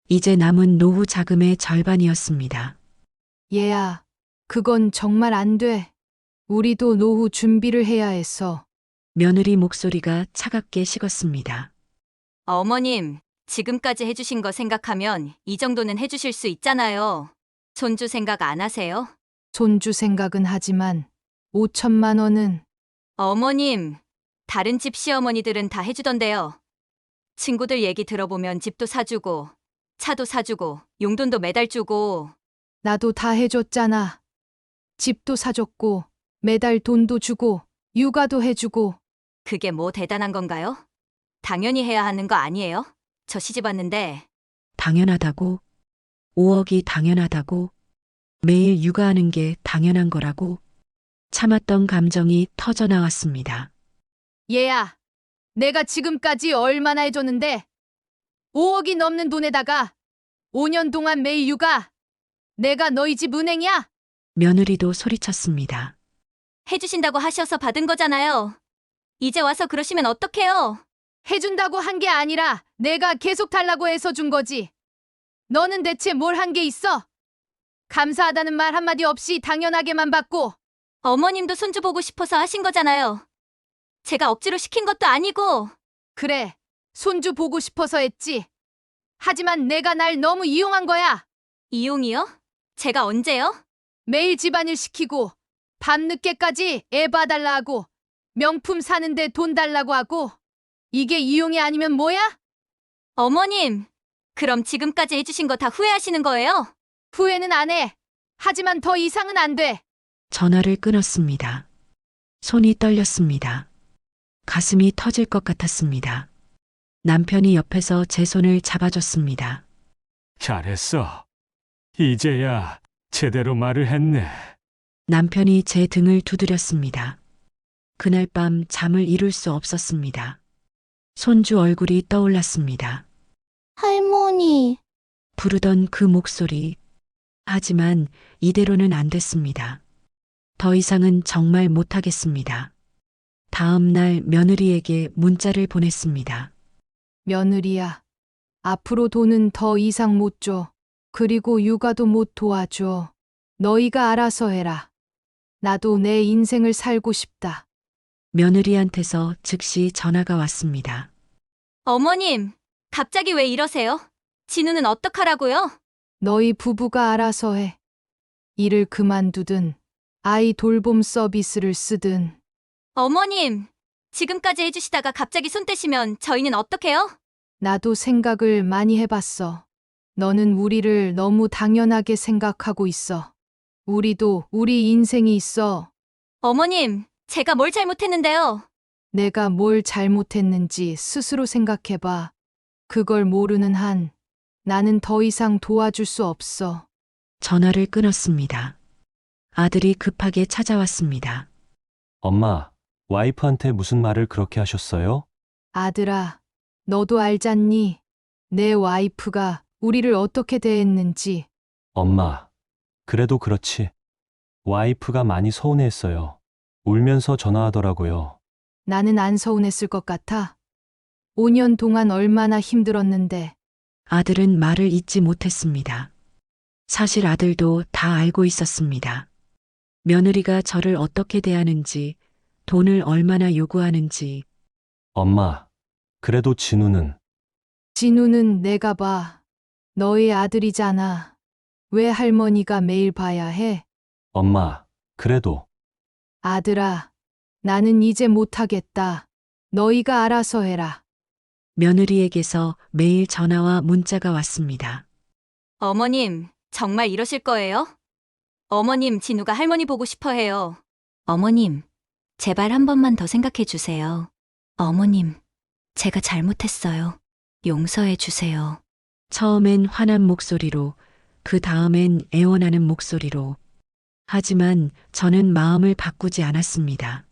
이제 남은 노후 자금의 절반이었습니다. 얘야, 그건 정말 안 돼. 우리도 노후 준비를 해야 했어. 며느리 목소리가 차갑게 식었습니다. 어머님, 지금까지 해주신 거 생각하면 이 정도는 해주실 수 있잖아요. 손주 생각 안 하세요? 손주 생각은 하지만 5천만 원은. 어머님, 다른 집 시어머니들은 다 해주던데요. 친구들 얘기 들어보면 집도 사주고, 차도 사주고, 용돈도 매달 주고. 나도 다 해줬잖아. 집도 사줬고, 매달 돈도 주고, 육아도 해주고. 그게 뭐 대단한 건가요? 당연히 해야 하는 거 아니에요? 저 시집 왔는데. 당연하다고? 5억이 당연하다고? 매일 육아하는 게 당연한 거라고? 참았던 감정이 터져 나왔습니다. 얘야, 내가 지금까지 얼마나 해줬는데 5억이 넘는 돈에다가 5년 동안 매일 육아. 내가 너희 집 은행이야? 며느리도 소리쳤습니다. 해주신다고 하셔서 받은 거잖아요. 이제 와서 그러시면 어떡해요? 해준다고 한 게 아니라 내가 계속 달라고 해서 준 거지. 너는 대체 뭘 한 게 있어? 감사하다는 말 한마디 없이 당연하게만 받고. 어머님도 손주 보고 싶어서 하신 거잖아요. 제가 억지로 시킨 것도 아니고. 그래, 손주 보고 싶어서 했지. 하지만 내가 날 너무 이용한 거야. 이용이요? 제가 언제요? 매일 집안일 시키고 밤늦게까지 애 봐달라 하고 명품 사는데 돈 달라고 하고. 이게 이용이 아니면 뭐야? 어머님, 그럼 지금까지 해주신 거 다 후회하시는 거예요? 후회는 안 해. 하지만 더 이상은 안 돼. 전화를 끊었습니다. 손이 떨렸습니다. 가슴이 터질 것 같았습니다. 남편이 옆에서 제 손을 잡아줬습니다. 잘했어. 이제야 제대로 말을 했네. 남편이 제 등을 두드렸습니다. 그날 밤 잠을 이룰 수 없었습니다. 손주 얼굴이 떠올랐습니다. 할머니, 부르던 그 목소리. 하지만 이대로는 안 됐습니다. 더 이상은 정말 못하겠습니다. 다음 날 며느리에게 문자를 보냈습니다. 며느리야, 앞으로 돈은 더 이상 못 줘. 그리고 육아도 못 도와줘. 너희가 알아서 해라. 나도 내 인생을 살고 싶다. 며느리한테서 즉시 전화가 왔습니다. 어머님, 갑자기 왜 이러세요? 진우는 어떡하라고요? 너희 부부가 알아서 해. 일을 그만두든 아이 돌봄 서비스를 쓰든. 어머님, 지금까지 해주시다가 갑자기 손 떼시면 저희는 어떡해요? 나도 생각을 많이 해봤어. 너는 우리를 너무 당연하게 생각하고 있어. 우리도 우리 인생이 있어. 어머님, 제가 뭘 잘못했는데요? 내가 뭘 잘못했는지 스스로 생각해봐. 그걸 모르는 한 나는 더 이상 도와줄 수 없어. 전화를 끊었습니다. 아들이 급하게 찾아왔습니다. 엄마, 와이프한테 무슨 말을 그렇게 하셨어요? 아들아, 너도 알잖니? 내 와이프가 우리를 어떻게 대했는지. 엄마, 그래도 그렇지. 와이프가 많이 서운해했어요. 울면서 전화하더라고요. 나는 안 서운했을 것 같아. 5년 동안 얼마나 힘들었는데. 아들은 말을 잇지 못했습니다. 사실 아들도 다 알고 있었습니다. 며느리가 저를 어떻게 대하는지, 돈을 얼마나 요구하는지. 엄마, 그래도 진우는 진우는 내가 봐. 너의 아들이잖아. 왜 할머니가 매일 봐야 해? 엄마, 그래도 아들아, 나는 이제 못하겠다. 너희가 알아서 해라. 며느리에게서 매일 전화와 문자가 왔습니다. 어머님, 정말 이러실 거예요? 어머님, 진우가 할머니 보고 싶어 해요. 어머님, 제발 한 번만 더 생각해 주세요. 어머님, 제가 잘못했어요. 용서해 주세요. 처음엔 화난 목소리로, 그 다음엔 애원하는 목소리로. 하지만 저는 마음을 바꾸지 않았습니다.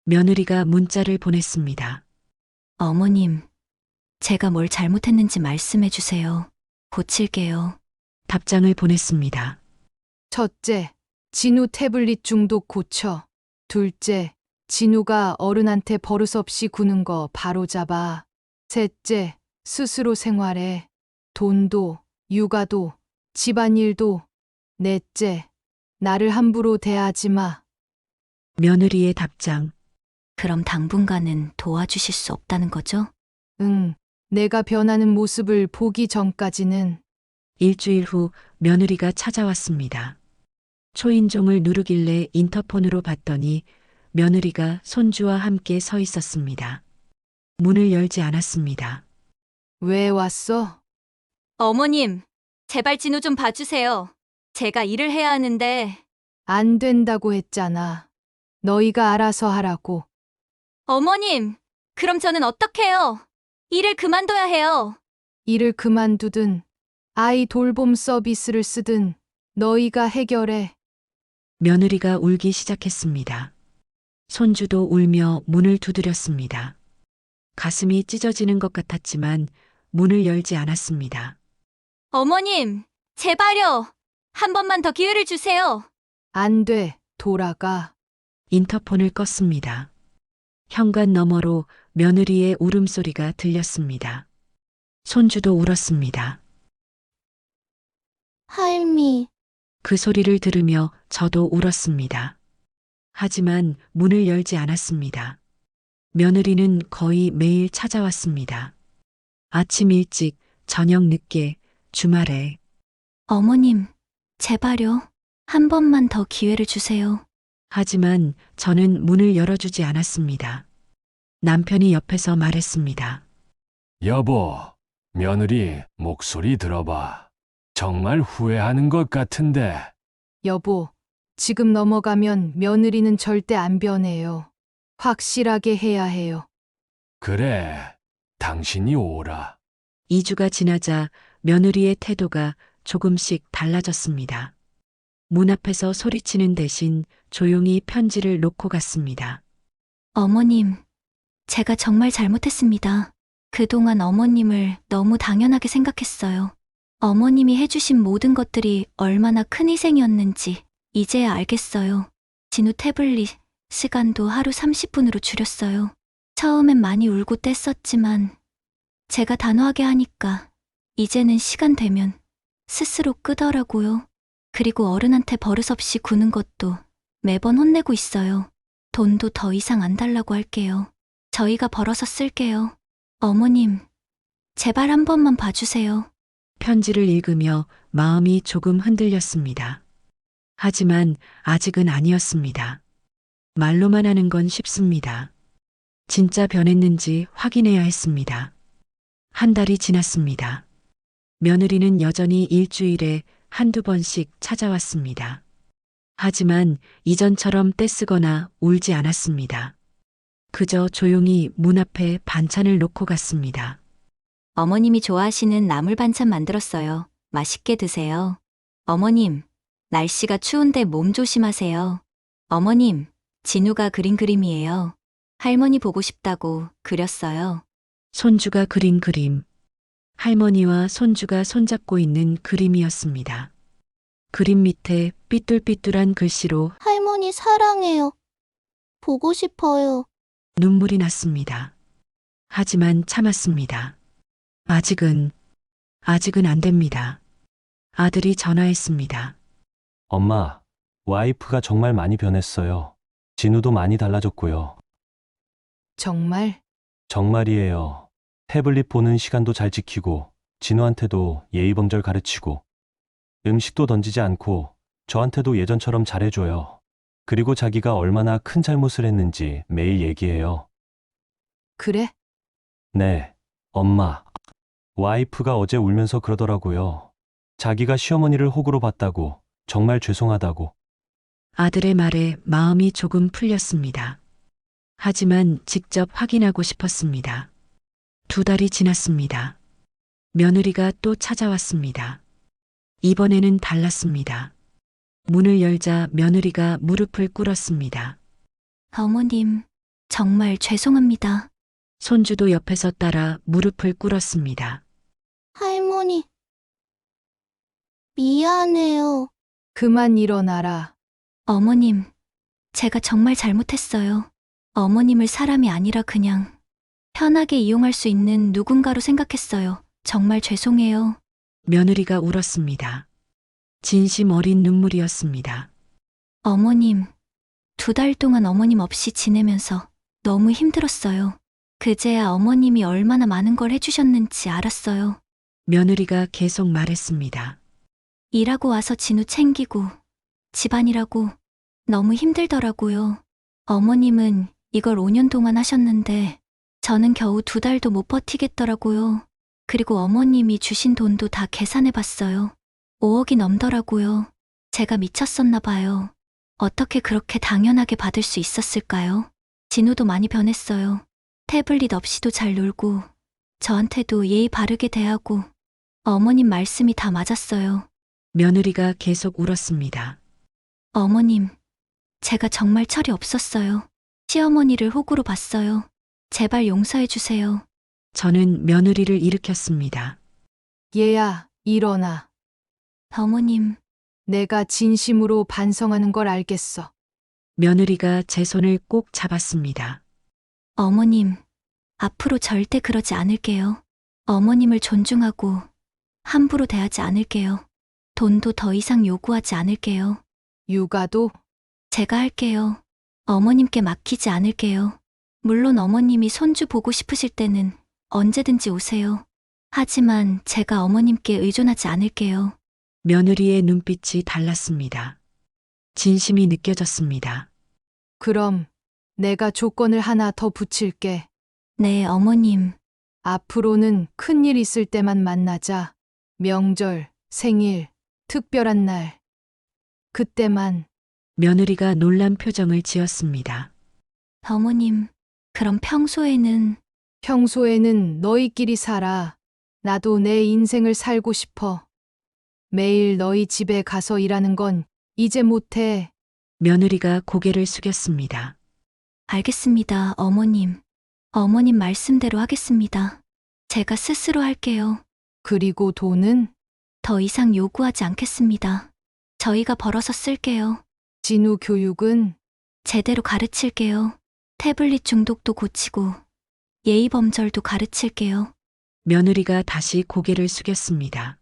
며느리가 문자를 보냈습니다. 어머님, 제가 뭘 잘못했는지 말씀해 주세요. 고칠게요. 답장을 보냈습니다. 첫째, 진우 태블릿 중독 고쳐. 둘째, 진우가 어른한테 버릇없이 구는 거 바로잡아. 셋째, 스스로 생활해. 돈도, 육아도, 집안일도. 넷째, 나를 함부로 대하지 마. 며느리의 답장. 그럼 당분간은 도와주실 수 없다는 거죠? 응, 내가 변하는 모습을 보기 전까지는. 일주일 후 며느리가 찾아왔습니다. 초인종을 누르길래 인터폰으로 봤더니 며느리가 손주와 함께 서 있었습니다. 문을 열지 않았습니다. 왜 왔어? 어머님, 제발 진우 좀 봐주세요. 제가 일을 해야 하는데. 안 된다고 했잖아. 너희가 알아서 하라고. 어머님, 그럼 저는 어떡해요? 일을 그만둬야 해요. 일을 그만두든 아이 돌봄 서비스를 쓰든 너희가 해결해. 며느리가 울기 시작했습니다. 손주도 울며 문을 두드렸습니다. 가슴이 찢어지는 것 같았지만 문을 열지 않았습니다. 어머님, 제발요. 한 번만 더 기회를 주세요. 안 돼, 돌아가. 인터폰을 껐습니다. 현관 너머로 며느리의 울음소리가 들렸습니다. 손주도 울었습니다. 할미, 그 소리를 들으며 저도 울었습니다. 하지만 문을 열지 않았습니다. 며느리는 거의 매일 찾아왔습니다. 아침 일찍, 저녁 늦게, 주말에. 어머님, 제발요. 한 번만 더 기회를 주세요. 하지만 저는 문을 열어주지 않았습니다. 남편이 옆에서 말했습니다. 여보, 며느리 목소리 들어봐. 정말 후회하는 것 같은데. 여보, 지금 넘어가면 며느리는 절대 안 변해요. 확실하게 해야 해요. 그래, 당신이 오라. 2주가 지나자 며느리의 태도가 조금씩 달라졌습니다. 문 앞에서 소리치는 대신 조용히 편지를 놓고 갔습니다. 어머님, 제가 정말 잘못했습니다. 그동안 어머님을 너무 당연하게 생각했어요. 어머님이 해주신 모든 것들이 얼마나 큰 희생이었는지 이제야 알겠어요. 진우 태블릿 시간도 하루 30분으로 줄였어요. 처음엔 많이 울고 뗐었지만 제가 단호하게 하니까 이제는 시간 되면 스스로 끄더라고요. 그리고 어른한테 버릇없이 구는 것도 매번 혼내고 있어요. 돈도 더 이상 안 달라고 할게요. 저희가 벌어서 쓸게요. 어머님, 제발 한 번만 봐주세요. 편지를 읽으며 마음이 조금 흔들렸습니다. 하지만 아직은 아니었습니다. 말로만 하는 건 쉽습니다. 진짜 변했는지 확인해야 했습니다. 한 달이 지났습니다. 며느리는 여전히 일주일에 한두 번씩 찾아왔습니다. 하지만 이전처럼 떼쓰거나 울지 않았습니다. 그저 조용히 문 앞에 반찬을 놓고 갔습니다. 어머님이 좋아하시는 나물 반찬 만들었어요. 맛있게 드세요. 어머님, 날씨가 추운데 몸 조심하세요. 어머님, 진우가 그린 그림이에요. 할머니 보고 싶다고 그렸어요. 손주가 그린 그림. 할머니와 손주가 손잡고 있는 그림이었습니다. 그림 밑에 삐뚤삐뚤한 글씨로 할머니 사랑해요. 보고 싶어요. 눈물이 났습니다. 하지만 참았습니다. 아직은 안 됩니다. 아들이 전화했습니다. 엄마, 와이프가 정말 많이 변했어요. 진우도 많이 달라졌고요. 정말? 정말이에요. 태블릿 보는 시간도 잘 지키고, 진우한테도 예의범절 가르치고, 음식도 던지지 않고, 저한테도 예전처럼 잘해줘요. 그리고 자기가 얼마나 큰 잘못을 했는지 매일 얘기해요. 그래? 네, 엄마. 와이프가 어제 울면서 그러더라고요. 자기가 시어머니를 호구로 봤다고, 정말 죄송하다고. 아들의 말에 마음이 조금 풀렸습니다. 하지만 직접 확인하고 싶었습니다. 2달이 지났습니다. 며느리가 또 찾아왔습니다. 이번에는 달랐습니다. 문을 열자 며느리가 무릎을 꿇었습니다. 어머님, 정말 죄송합니다. 손주도 옆에서 따라 무릎을 꿇었습니다. 할머니, 미안해요. 그만 일어나라. 어머님, 제가 정말 잘못했어요. 어머님을 사람이 아니라 그냥 편하게 이용할 수 있는 누군가로 생각했어요. 정말 죄송해요. 며느리가 울었습니다. 진심 어린 눈물이었습니다. 어머님, 2달 동안 어머님 없이 지내면서 너무 힘들었어요. 그제야 어머님이 얼마나 많은 걸 해주셨는지 알았어요. 며느리가 계속 말했습니다. 일하고 와서 진우 챙기고 집안일하고 너무 힘들더라고요. 어머님은 이걸 5년 동안 하셨는데 저는 겨우 2달도 못 버티겠더라고요. 그리고 어머님이 주신 돈도 다 계산해 봤어요. 5억이 넘더라고요. 제가 미쳤었나 봐요. 어떻게 그렇게 당연하게 받을 수 있었을까요? 진우도 많이 변했어요. 태블릿 없이도 잘 놀고 저한테도 예의 바르게 대하고 어머님 말씀이 다 맞았어요. 며느리가 계속 울었습니다. 어머님, 제가 정말 철이 없었어요. 시어머니를 호구로 봤어요. 제발 용서해 주세요. 저는 며느리를 일으켰습니다. 얘야, 일어나. 어머님, 내가 진심으로 반성하는 걸 알겠어. 며느리가 제 손을 꼭 잡았습니다. 어머님, 앞으로 절대 그러지 않을게요. 어머님을 존중하고 함부로 대하지 않을게요. 돈도 더 이상 요구하지 않을게요. 육아도? 제가 할게요. 어머님께 맡기지 않을게요. 물론 어머님이 손주 보고 싶으실 때는 언제든지 오세요. 하지만 제가 어머님께 의존하지 않을게요. 며느리의 눈빛이 달랐습니다. 진심이 느껴졌습니다. 그럼 내가 조건을 하나 더 붙일게. 네, 어머님. 앞으로는 큰일 있을 때만 만나자. 명절, 생일, 특별한 날. 그때만. 며느리가 놀란 표정을 지었습니다. 어머님, 그럼 평소에는 너희끼리 살아. 나도 내 인생을 살고 싶어. 매일 너희 집에 가서 일하는 건 이제 못해. 며느리가 고개를 숙였습니다. 알겠습니다, 어머님. 어머님 말씀대로 하겠습니다. 제가 스스로 할게요. 그리고 돈은? 더 이상 요구하지 않겠습니다. 저희가 벌어서 쓸게요. 진우 교육은? 제대로 가르칠게요. 태블릿 중독도 고치고 예의 범절도 가르칠게요. 며느리가 다시 고개를 숙였습니다.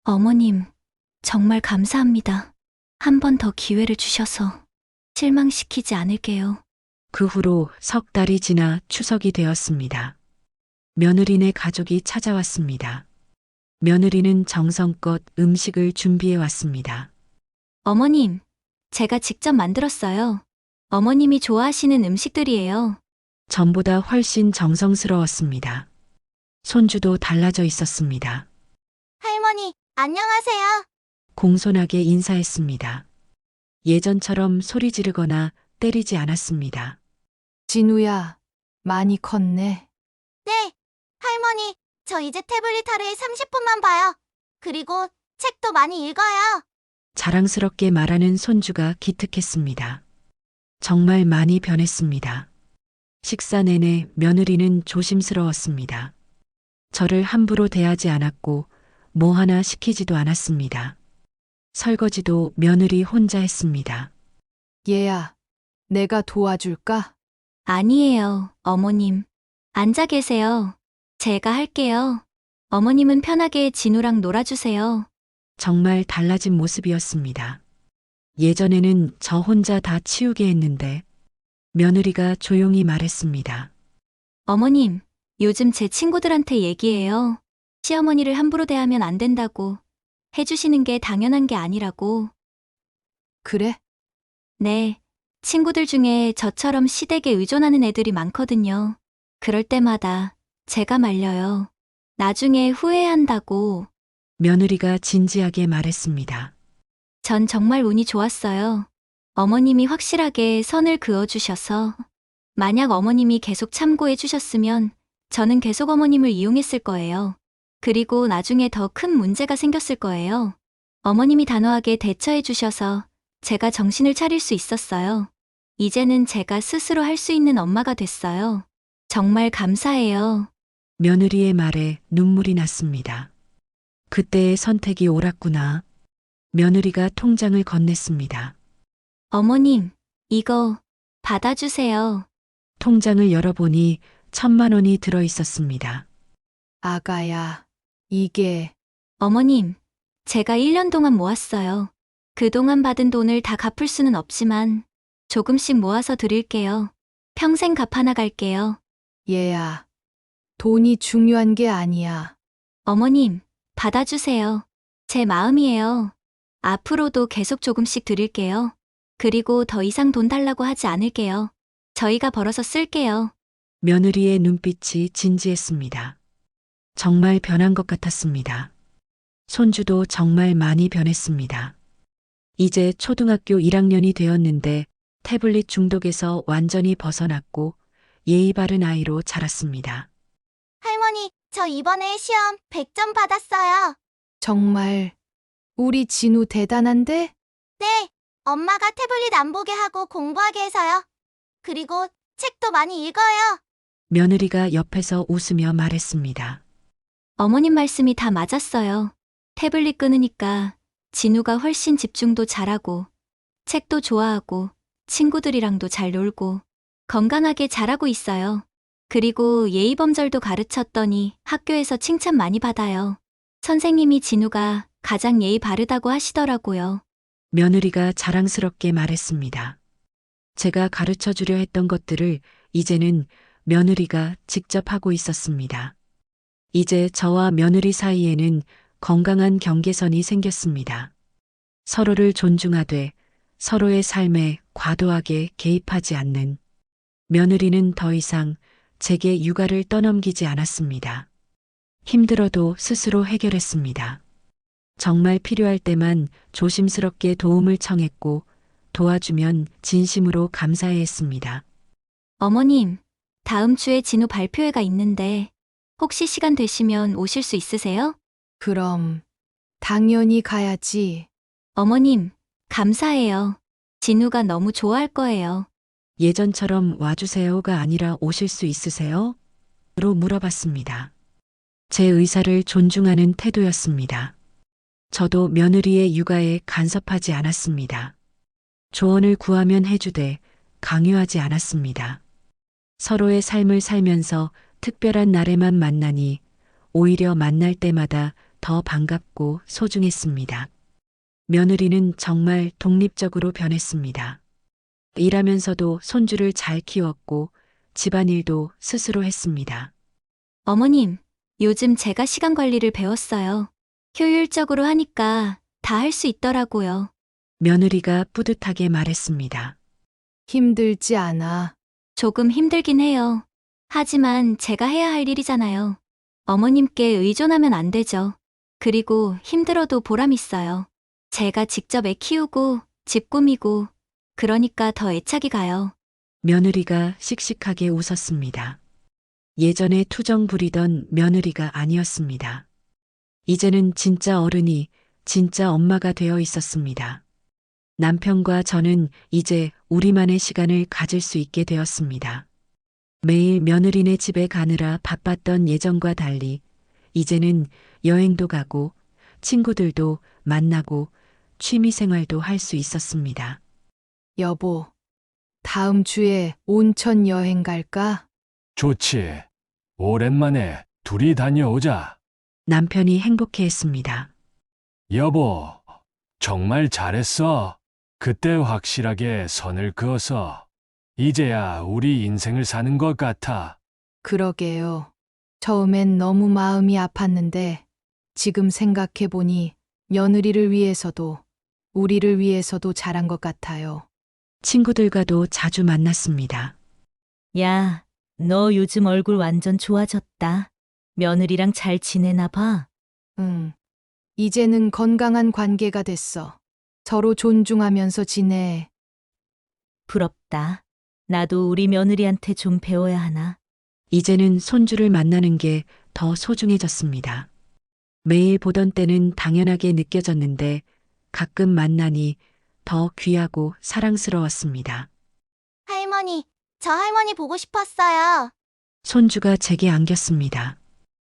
어머님, 정말 감사합니다. 한 번 더 기회를 주셔서 실망시키지 않을게요. 그 후로 석 달이 지나 추석이 되었습니다. 며느리네 가족이 찾아왔습니다. 며느리는 정성껏 음식을 준비해 왔습니다. 어머님, 제가 직접 만들었어요. 어머님이 좋아하시는 음식들이에요. 전보다 훨씬 정성스러웠습니다. 손주도 달라져 있었습니다. 할머니, 안녕하세요. 공손하게 인사했습니다. 예전처럼 소리 지르거나 때리지 않았습니다. 진우야, 많이 컸네. 네, 할머니, 저 이제 태블릿 하루에 30분만 봐요. 그리고 책도 많이 읽어요. 자랑스럽게 말하는 손주가 기특했습니다. 정말 많이 변했습니다. 식사 내내 며느리는 조심스러웠습니다. 저를 함부로 대하지 않았고 뭐 하나 시키지도 않았습니다. 설거지도 며느리 혼자 했습니다. 얘야, 내가 도와줄까? 아니에요, 어머님. 앉아 계세요. 제가 할게요. 어머님은 편하게 진우랑 놀아주세요. 정말 달라진 모습이었습니다. 예전에는 저 혼자 다 치우게 했는데 며느리가 조용히 말했습니다. 어머님, 요즘 제 친구들한테 얘기해요. 시어머니를 함부로 대하면 안 된다고. 해주시는 게 당연한 게 아니라고. 그래? 네, 친구들 중에 저처럼 시댁에 의존하는 애들이 많거든요. 그럴 때마다 제가 말려요. 나중에 후회한다고. 며느리가 진지하게 말했습니다. 전 정말 운이 좋았어요. 어머님이 확실하게 선을 그어주셔서. 만약 어머님이 계속 참고해 주셨으면 저는 계속 어머님을 이용했을 거예요. 그리고 나중에 더 큰 문제가 생겼을 거예요. 어머님이 단호하게 대처해 주셔서 제가 정신을 차릴 수 있었어요. 이제는 제가 스스로 할 수 있는 엄마가 됐어요. 정말 감사해요. 며느리의 말에 눈물이 났습니다. 그때의 선택이 옳았구나. 며느리가 통장을 건넸습니다. 어머님, 이거 받아주세요. 통장을 열어보니 1,000만 원이 들어 있었습니다. 아가야, 이게 어머님, 제가 1년 동안 모았어요. 그동안 받은 돈을 다 갚을 수는 없지만 조금씩 모아서 드릴게요. 평생 갚아 나갈게요. 얘야. 돈이 중요한 게 아니야. 어머님, 받아주세요. 제 마음이에요. 앞으로도 계속 조금씩 드릴게요. 그리고 더 이상 돈 달라고 하지 않을게요. 저희가 벌어서 쓸게요. 며느리의 눈빛이 진지했습니다. 정말 변한 것 같았습니다. 손주도 정말 많이 변했습니다. 이제 초등학교 1학년이 되었는데 태블릿 중독에서 완전히 벗어났고 예의 바른 아이로 자랐습니다. 할머니, 저 이번에 시험 100점 받았어요. 정말 우리 진우 대단한데? 네, 엄마가 태블릿 안 보게 하고 공부하게 해서요. 그리고 책도 많이 읽어요. 며느리가 옆에서 웃으며 말했습니다. 어머님 말씀이 다 맞았어요. 태블릿 끊으니까 진우가 훨씬 집중도 잘하고 책도 좋아하고 친구들이랑도 잘 놀고 건강하게 자라고 있어요. 그리고 예의범절도 가르쳤더니 학교에서 칭찬 많이 받아요. 선생님이 진우가 가장 예의 바르다고 하시더라고요. 며느리가 자랑스럽게 말했습니다. 제가 가르쳐 주려 했던 것들을 이제는 며느리가 직접 하고 있었습니다. 이제 저와 며느리 사이에는 건강한 경계선이 생겼습니다. 서로를 존중하되 서로의 삶에 과도하게 개입하지 않는. 며느리는 더 이상 제게 육아를 떠넘기지 않았습니다. 힘들어도 스스로 해결했습니다. 정말 필요할 때만 조심스럽게 도움을 청했고 도와주면 진심으로 감사해 했습니다. 어머님, 다음 주에 진우 발표회가 있는데 혹시 시간 되시면 오실 수 있으세요? 그럼 당연히 가야지. 어머님, 감사해요. 진우가 너무 좋아할 거예요. 예전처럼 와주세요가 아니라 오실 수 있으세요? 로 물어봤습니다. 제 의사를 존중하는 태도였습니다. 저도 며느리의 육아에 간섭하지 않았습니다. 조언을 구하면 해주되 강요하지 않았습니다. 서로의 삶을 살면서 특별한 날에만 만나니 오히려 만날 때마다 더 반갑고 소중했습니다. 며느리는 정말 독립적으로 변했습니다. 일하면서도 손주를 잘 키웠고 집안일도 스스로 했습니다. 어머님, 요즘 제가 시간 관리를 배웠어요. 효율적으로 하니까 다 할 수 있더라고요. 며느리가 뿌듯하게 말했습니다. 힘들지 않아. 조금 힘들긴 해요. 하지만 제가 해야 할 일이잖아요. 어머님께 의존하면 안 되죠. 그리고 힘들어도 보람 있어요. 제가 직접 애 키우고 집 꾸미고 그러니까 더 애착이 가요. 며느리가 씩씩하게 웃었습니다. 예전에 투정 부리던 며느리가 아니었습니다. 이제는 진짜 어른이 진짜 엄마가 되어 있었습니다. 남편과 저는 이제 우리만의 시간을 가질 수 있게 되었습니다. 매일 며느리네 집에 가느라 바빴던 예전과 달리 이제는 여행도 가고 친구들도 만나고 취미 생활도 할 수 있었습니다. 여보, 다음 주에 온천 여행 갈까? 좋지. 오랜만에 둘이 다녀오자. 남편이 행복해했습니다. 여보, 정말 잘했어. 그때 확실하게 선을 그어서 이제야 우리 인생을 사는 것 같아. 그러게요. 처음엔 너무 마음이 아팠는데 지금 생각해보니 며느리를 위해서도 우리를 위해서도 잘한 것 같아요. 친구들과도 자주 만났습니다. 야, 너 요즘 얼굴 완전 좋아졌다. 며느리랑 잘 지내나 봐. 응. 이제는 건강한 관계가 됐어. 서로 존중하면서 지내. 부럽다. 나도 우리 며느리한테 좀 배워야 하나. 이제는 손주를 만나는 게 더 소중해졌습니다. 매일 보던 때는 당연하게 느껴졌는데 가끔 만나니 더 귀하고 사랑스러웠습니다. 할머니, 저 할머니 보고 싶었어요. 손주가 제게 안겼습니다.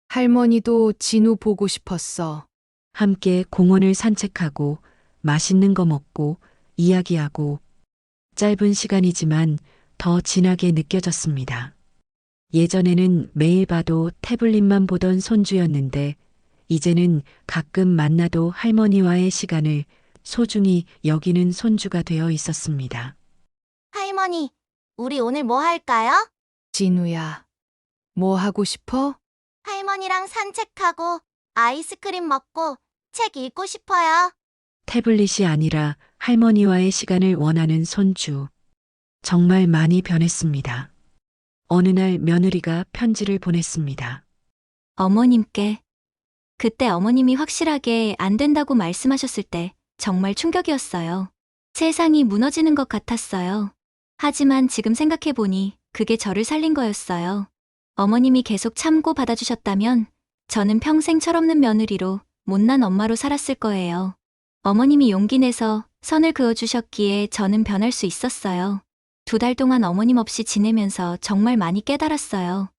할머니도 진우 보고 싶었어. 함께 공원을 산책하고 맛있는 거 먹고 이야기하고 짧은 시간이지만 더 진하게 느껴졌습니다. 예전에는 매일 봐도 태블릿만 보던 손주였는데 이제는 가끔 만나도 할머니와의 시간을 소중히 여기는 손주가 되어 있었습니다. 할머니, 우리 오늘 뭐 할까요? 진우야, 뭐 하고 싶어? 할머니랑 산책하고 아이스크림 먹고 책 읽고 싶어요. 태블릿이 아니라 할머니와의 시간을 원하는 손주. 정말 많이 변했습니다. 어느 날 며느리가 편지를 보냈습니다. 어머님께. 그때 어머님이 확실하게 안 된다고 말씀하셨을 때 정말 충격이었어요. 세상이 무너지는 것 같았어요. 하지만 지금 생각해보니 그게 저를 살린 거였어요. 어머님이 계속 참고 받아주셨다면 저는 평생 철없는 며느리로 못난 엄마로 살았을 거예요. 어머님이 용기 내서 선을 그어주셨기에 저는 변할 수 있었어요. 2달 동안 어머님 없이 지내면서 정말 많이 깨달았어요.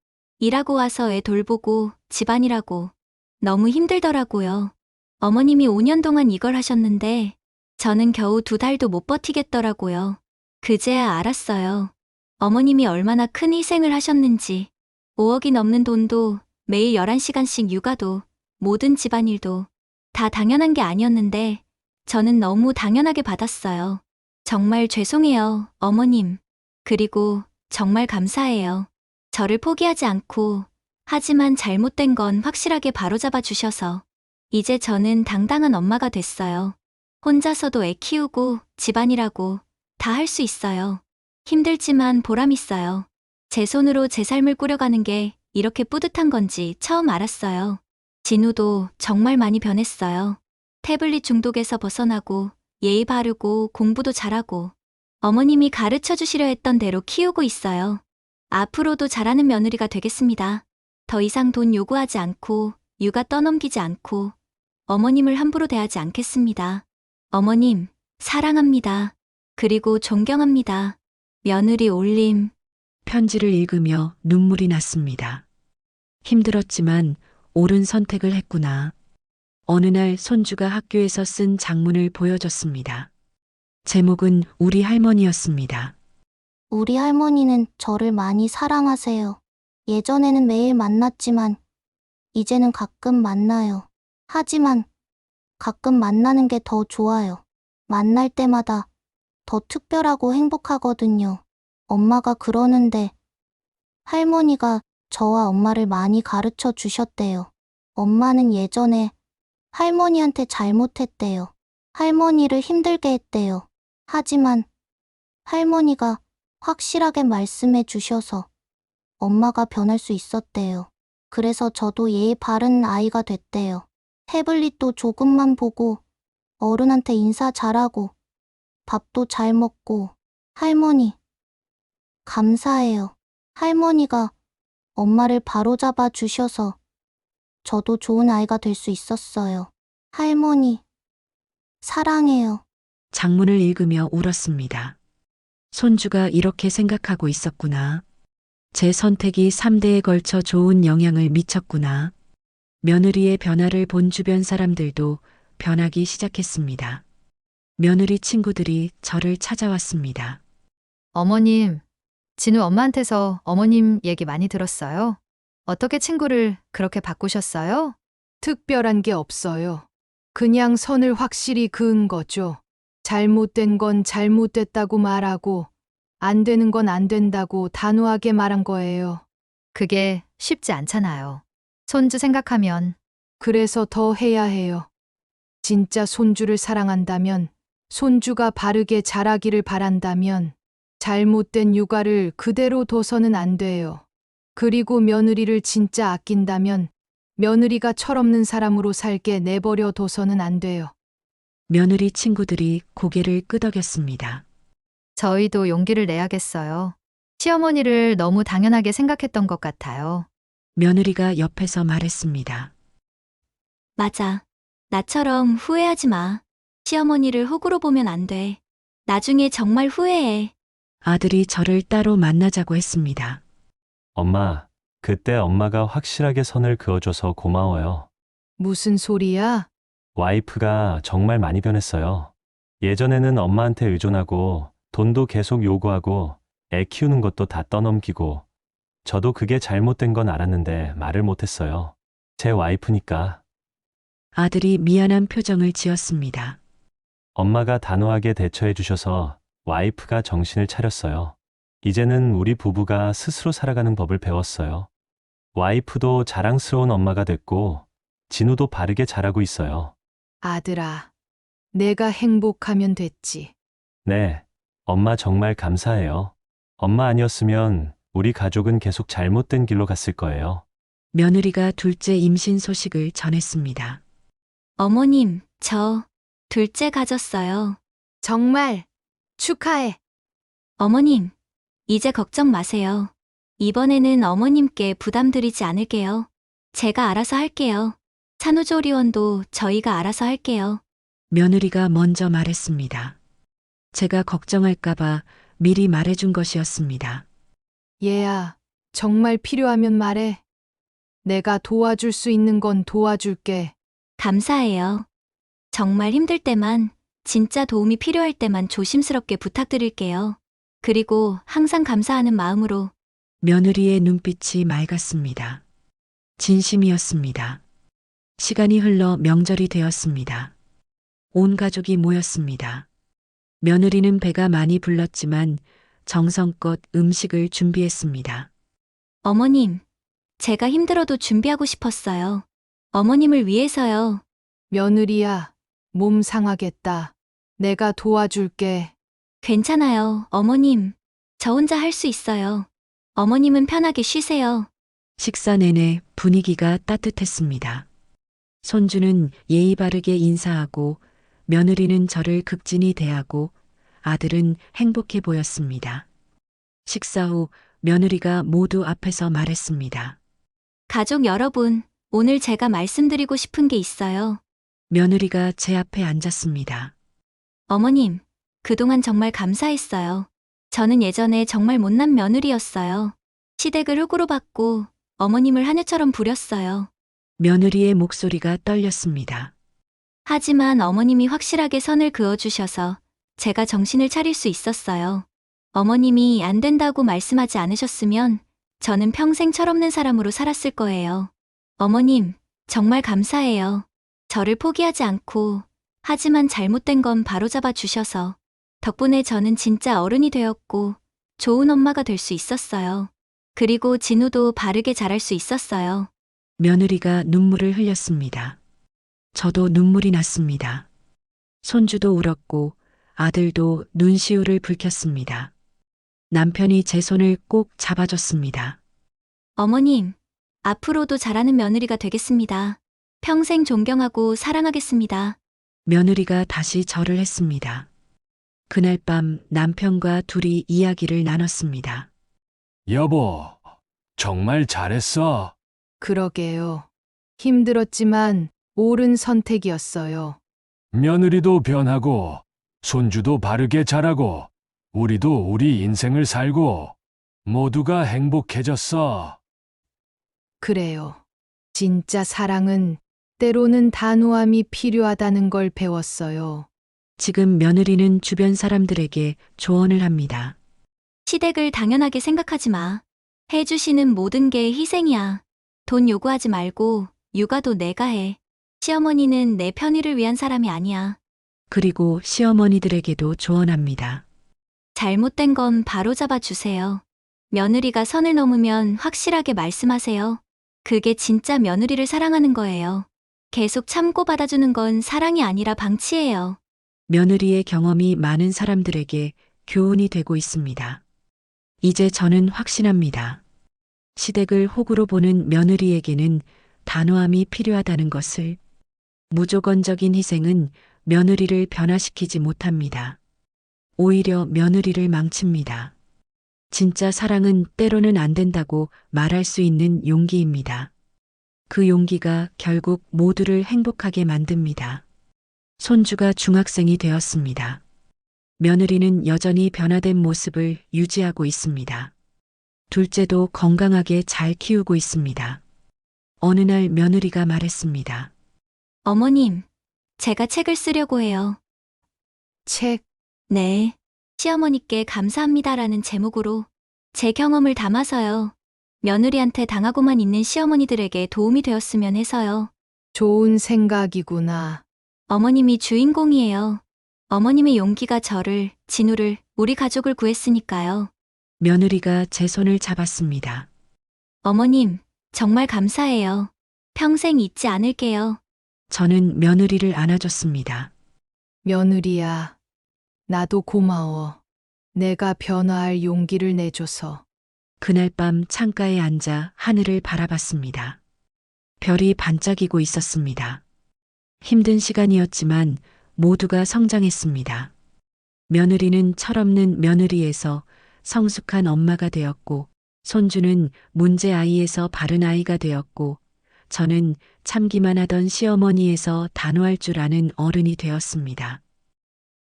일하고 와서 애 돌보고 집안일하고 너무 힘들더라고요. 어머님이 5년 동안 이걸 하셨는데 저는 겨우 2달도 못 버티겠더라고요. 그제야 알았어요. 어머님이 얼마나 큰 희생을 하셨는지. 5억이 넘는 돈도 매일 11시간씩 육아도 모든 집안일도 다 당연한 게 아니었는데 저는 너무 당연하게 받았어요. 정말 죄송해요, 어머님. 그리고 정말 감사해요. 저를 포기하지 않고 하지만 잘못된 건 확실하게 바로잡아 주셔서 이제 저는 당당한 엄마가 됐어요. 혼자서도 애 키우고 집안일하고 다 할 수 있어요. 힘들지만 보람 있어요. 제 손으로 제 삶을 꾸려가는 게 이렇게 뿌듯한 건지 처음 알았어요. 진우도 정말 많이 변했어요. 태블릿 중독에서 벗어나고 예의 바르고 공부도 잘하고 어머님이 가르쳐 주시려 했던 대로 키우고 있어요. 앞으로도 잘하는 며느리가 되겠습니다. 더 이상 돈 요구하지 않고 육아 떠넘기지 않고 어머님을 함부로 대하지 않겠습니다. 어머님, 사랑합니다. 그리고 존경합니다. 며느리 올림. 편지를 읽으며 눈물이 났습니다. 힘들었지만 옳은 선택을 했구나. 어느 날 손주가 학교에서 쓴 장문을 보여줬습니다. 제목은 우리 할머니였습니다. 우리 할머니는 저를 많이 사랑하세요. 예전에는 매일 만났지만 이제는 가끔 만나요. 하지만 가끔 만나는 게 더 좋아요. 만날 때마다 더 특별하고 행복하거든요. 엄마가 그러는데 할머니가 저와 엄마를 많이 가르쳐 주셨대요. 엄마는 예전에 할머니한테 잘못했대요. 할머니를 힘들게 했대요. 하지만 할머니가 확실하게 말씀해 주셔서 엄마가 변할 수 있었대요. 그래서 저도 예의 바른 아이가 됐대요. 태블릿도 조금만 보고 어른한테 인사 잘하고 밥도 잘 먹고 할머니 감사해요. 할머니가 엄마를 바로잡아 주셔서 저도 좋은 아이가 될 수 있었어요. 할머니 사랑해요. 장문을 읽으며 울었습니다. 손주가 이렇게 생각하고 있었구나. 제 선택이 3대에 걸쳐 좋은 영향을 미쳤구나. 며느리의 변화를 본 주변 사람들도 변하기 시작했습니다. 며느리 친구들이 저를 찾아왔습니다. 어머님, 진우 엄마한테서 어머님 얘기 많이 들었어요? 어떻게 친구를 그렇게 바꾸셨어요? 특별한 게 없어요. 그냥 선을 확실히 그은 거죠. 잘못된 건 잘못됐다고 말하고 안 되는 건 안 된다고 단호하게 말한 거예요. 그게 쉽지 않잖아요. 손주 생각하면. 그래서 더 해야 해요. 진짜 손주를 사랑한다면, 손주가 바르게 자라기를 바란다면 잘못된 육아를 그대로 둬서는 안 돼요. 그리고 며느리를 진짜 아낀다면 며느리가 철없는 사람으로 살게 내버려 둬서는 안 돼요. 며느리 친구들이 고개를 끄덕였습니다. 저희도 용기를 내야겠어요. 시어머니를 너무 당연하게 생각했던 것 같아요. 며느리가 옆에서 말했습니다. 맞아. 나처럼 후회하지 마. 시어머니를 호구로 보면 안 돼. 나중에 정말 후회해. 아들이 저를 따로 만나자고 했습니다. 엄마, 그때 엄마가 확실하게 선을 그어줘서 고마워요. 무슨 소리야? 와이프가 정말 많이 변했어요. 예전에는 엄마한테 의존하고 돈도 계속 요구하고 애 키우는 것도 다 떠넘기고 저도 그게 잘못된 건 알았는데 말을 못했어요. 제 와이프니까. 아들이 미안한 표정을 지었습니다. 엄마가 단호하게 대처해 주셔서 와이프가 정신을 차렸어요. 이제는 우리 부부가 스스로 살아가는 법을 배웠어요. 와이프도 자랑스러운 엄마가 됐고 진우도 바르게 자라고 있어요. 아들아, 내가 행복하면 됐지. 네, 엄마 정말 감사해요. 엄마 아니었으면 우리 가족은 계속 잘못된 길로 갔을 거예요. 며느리가 둘째 임신 소식을 전했습니다. 어머님, 저 둘째 가졌어요. 정말 축하해. 어머님, 이제 걱정 마세요. 이번에는 어머님께 부담 드리지 않을게요. 제가 알아서 할게요. 산후조리원도 저희가 알아서 할게요. 며느리가 먼저 말했습니다. 제가 걱정할까봐 미리 말해준 것이었습니다. 얘야, 정말 필요하면 말해. 내가 도와줄 수 있는 건 도와줄게. 감사해요. 정말 힘들 때만, 진짜 도움이 필요할 때만 조심스럽게 부탁드릴게요. 그리고 항상 감사하는 마음으로. 며느리의 눈빛이 맑았습니다. 진심이었습니다. 시간이 흘러 명절이 되었습니다. 온 가족이 모였습니다. 며느리는 배가 많이 불렀지만 정성껏 음식을 준비했습니다. 어머님, 제가 힘들어도 준비하고 싶었어요. 어머님을 위해서요. 며느리야, 몸 상하겠다. 내가 도와줄게. 괜찮아요, 어머님. 저 혼자 할 수 있어요. 어머님은 편하게 쉬세요. 식사 내내 분위기가 따뜻했습니다. 손주는 예의 바르게 인사하고 며느리는 저를 극진히 대하고 아들은 행복해 보였습니다. 식사 후 며느리가 모두 앞에서 말했습니다. 가족 여러분, 오늘 제가 말씀드리고 싶은 게 있어요. 며느리가 제 앞에 앉았습니다. 어머님, 그동안 정말 감사했어요. 저는 예전에 정말 못난 며느리였어요. 시댁을 흙으로 받고 어머님을 하늘처럼 부렸어요. 며느리의 목소리가 떨렸습니다. 하지만 어머님이 확실하게 선을 그어주셔서 제가 정신을 차릴 수 있었어요. 어머님이 안 된다고 말씀하지 않으셨으면 저는 평생 철없는 사람으로 살았을 거예요. 어머님, 정말 감사해요. 저를 포기하지 않고, 하지만 잘못된 건 바로잡아 주셔서 덕분에 저는 진짜 어른이 되었고 좋은 엄마가 될 수 있었어요. 그리고 진우도 바르게 자랄 수 있었어요. 며느리가 눈물을 흘렸습니다. 저도 눈물이 났습니다. 손주도 울었고 아들도 눈시울을 붉혔습니다. 남편이 제 손을 꼭 잡아줬습니다. 어머님, 앞으로도 잘하는 며느리가 되겠습니다. 평생 존경하고 사랑하겠습니다. 며느리가 다시 절을 했습니다. 그날 밤 남편과 둘이 이야기를 나눴습니다. 여보, 정말 잘했어. 그러게요. 힘들었지만 옳은 선택이었어요. 며느리도 변하고, 손주도 바르게 자라고, 우리도 우리 인생을 살고, 모두가 행복해졌어. 그래요. 진짜 사랑은 때로는 단호함이 필요하다는 걸 배웠어요. 지금 며느리는 주변 사람들에게 조언을 합니다. 시댁을 당연하게 생각하지 마. 해주시는 모든 게 희생이야. 돈 요구하지 말고 육아도 내가 해. 시어머니는 내 편의를 위한 사람이 아니야. 그리고 시어머니들에게도 조언합니다. 잘못된 건 바로잡아 주세요. 며느리가 선을 넘으면 확실하게 말씀하세요. 그게 진짜 며느리를 사랑하는 거예요. 계속 참고 받아주는 건 사랑이 아니라 방치예요. 며느리의 경험이 많은 사람들에게 교훈이 되고 있습니다. 이제 저는 확신합니다. 시댁을 호구로 보는 며느리에게는 단호함이 필요하다는 것을. 무조건적인 희생은 며느리를 변화시키지 못합니다. 오히려 며느리를 망칩니다. 진짜 사랑은 때로는 안 된다고 말할 수 있는 용기입니다. 그 용기가 결국 모두를 행복하게 만듭니다. 손주가 중학생이 되었습니다. 며느리는 여전히 변화된 모습을 유지하고 있습니다. 둘째도 건강하게 잘 키우고 있습니다. 어느 날 며느리가 말했습니다. 어머님, 제가 책을 쓰려고 해요. 책, 네. 시어머니께 감사합니다라는 제목으로 제 경험을 담아서요. 며느리한테 당하고만 있는 시어머니들에게 도움이 되었으면 해서요. 좋은 생각이구나. 어머님이 주인공이에요. 어머님의 용기가 저를, 진우를, 우리 가족을 구했으니까요. 며느리가 제 손을 잡았습니다. 어머님, 정말 감사해요. 평생 잊지 않을게요. 저는 며느리를 안아줬습니다. 며느리야, 나도 고마워. 내가 변화할 용기를 내줘서. 그날 밤 창가에 앉아 하늘을 바라봤습니다. 별이 반짝이고 있었습니다. 힘든 시간이었지만 모두가 성장했습니다. 며느리는 철없는 며느리에서 성숙한 엄마가 되었고, 손주는 문제아이에서 바른 아이가 되었고, 저는 참기만 하던 시어머니에서 단호할 줄 아는 어른이 되었습니다.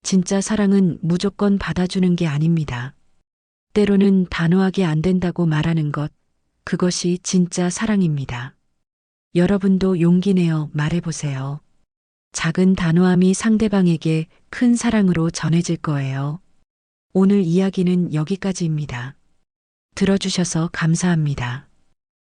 진짜 사랑은 무조건 받아주는 게 아닙니다. 때로는 단호하게 안 된다고 말하는 것, 그것이 진짜 사랑입니다. 여러분도 용기 내어 말해보세요. 작은 단호함이 상대방에게 큰 사랑으로 전해질 거예요. 오늘 이야기는 여기까지입니다. 들어주셔서 감사합니다.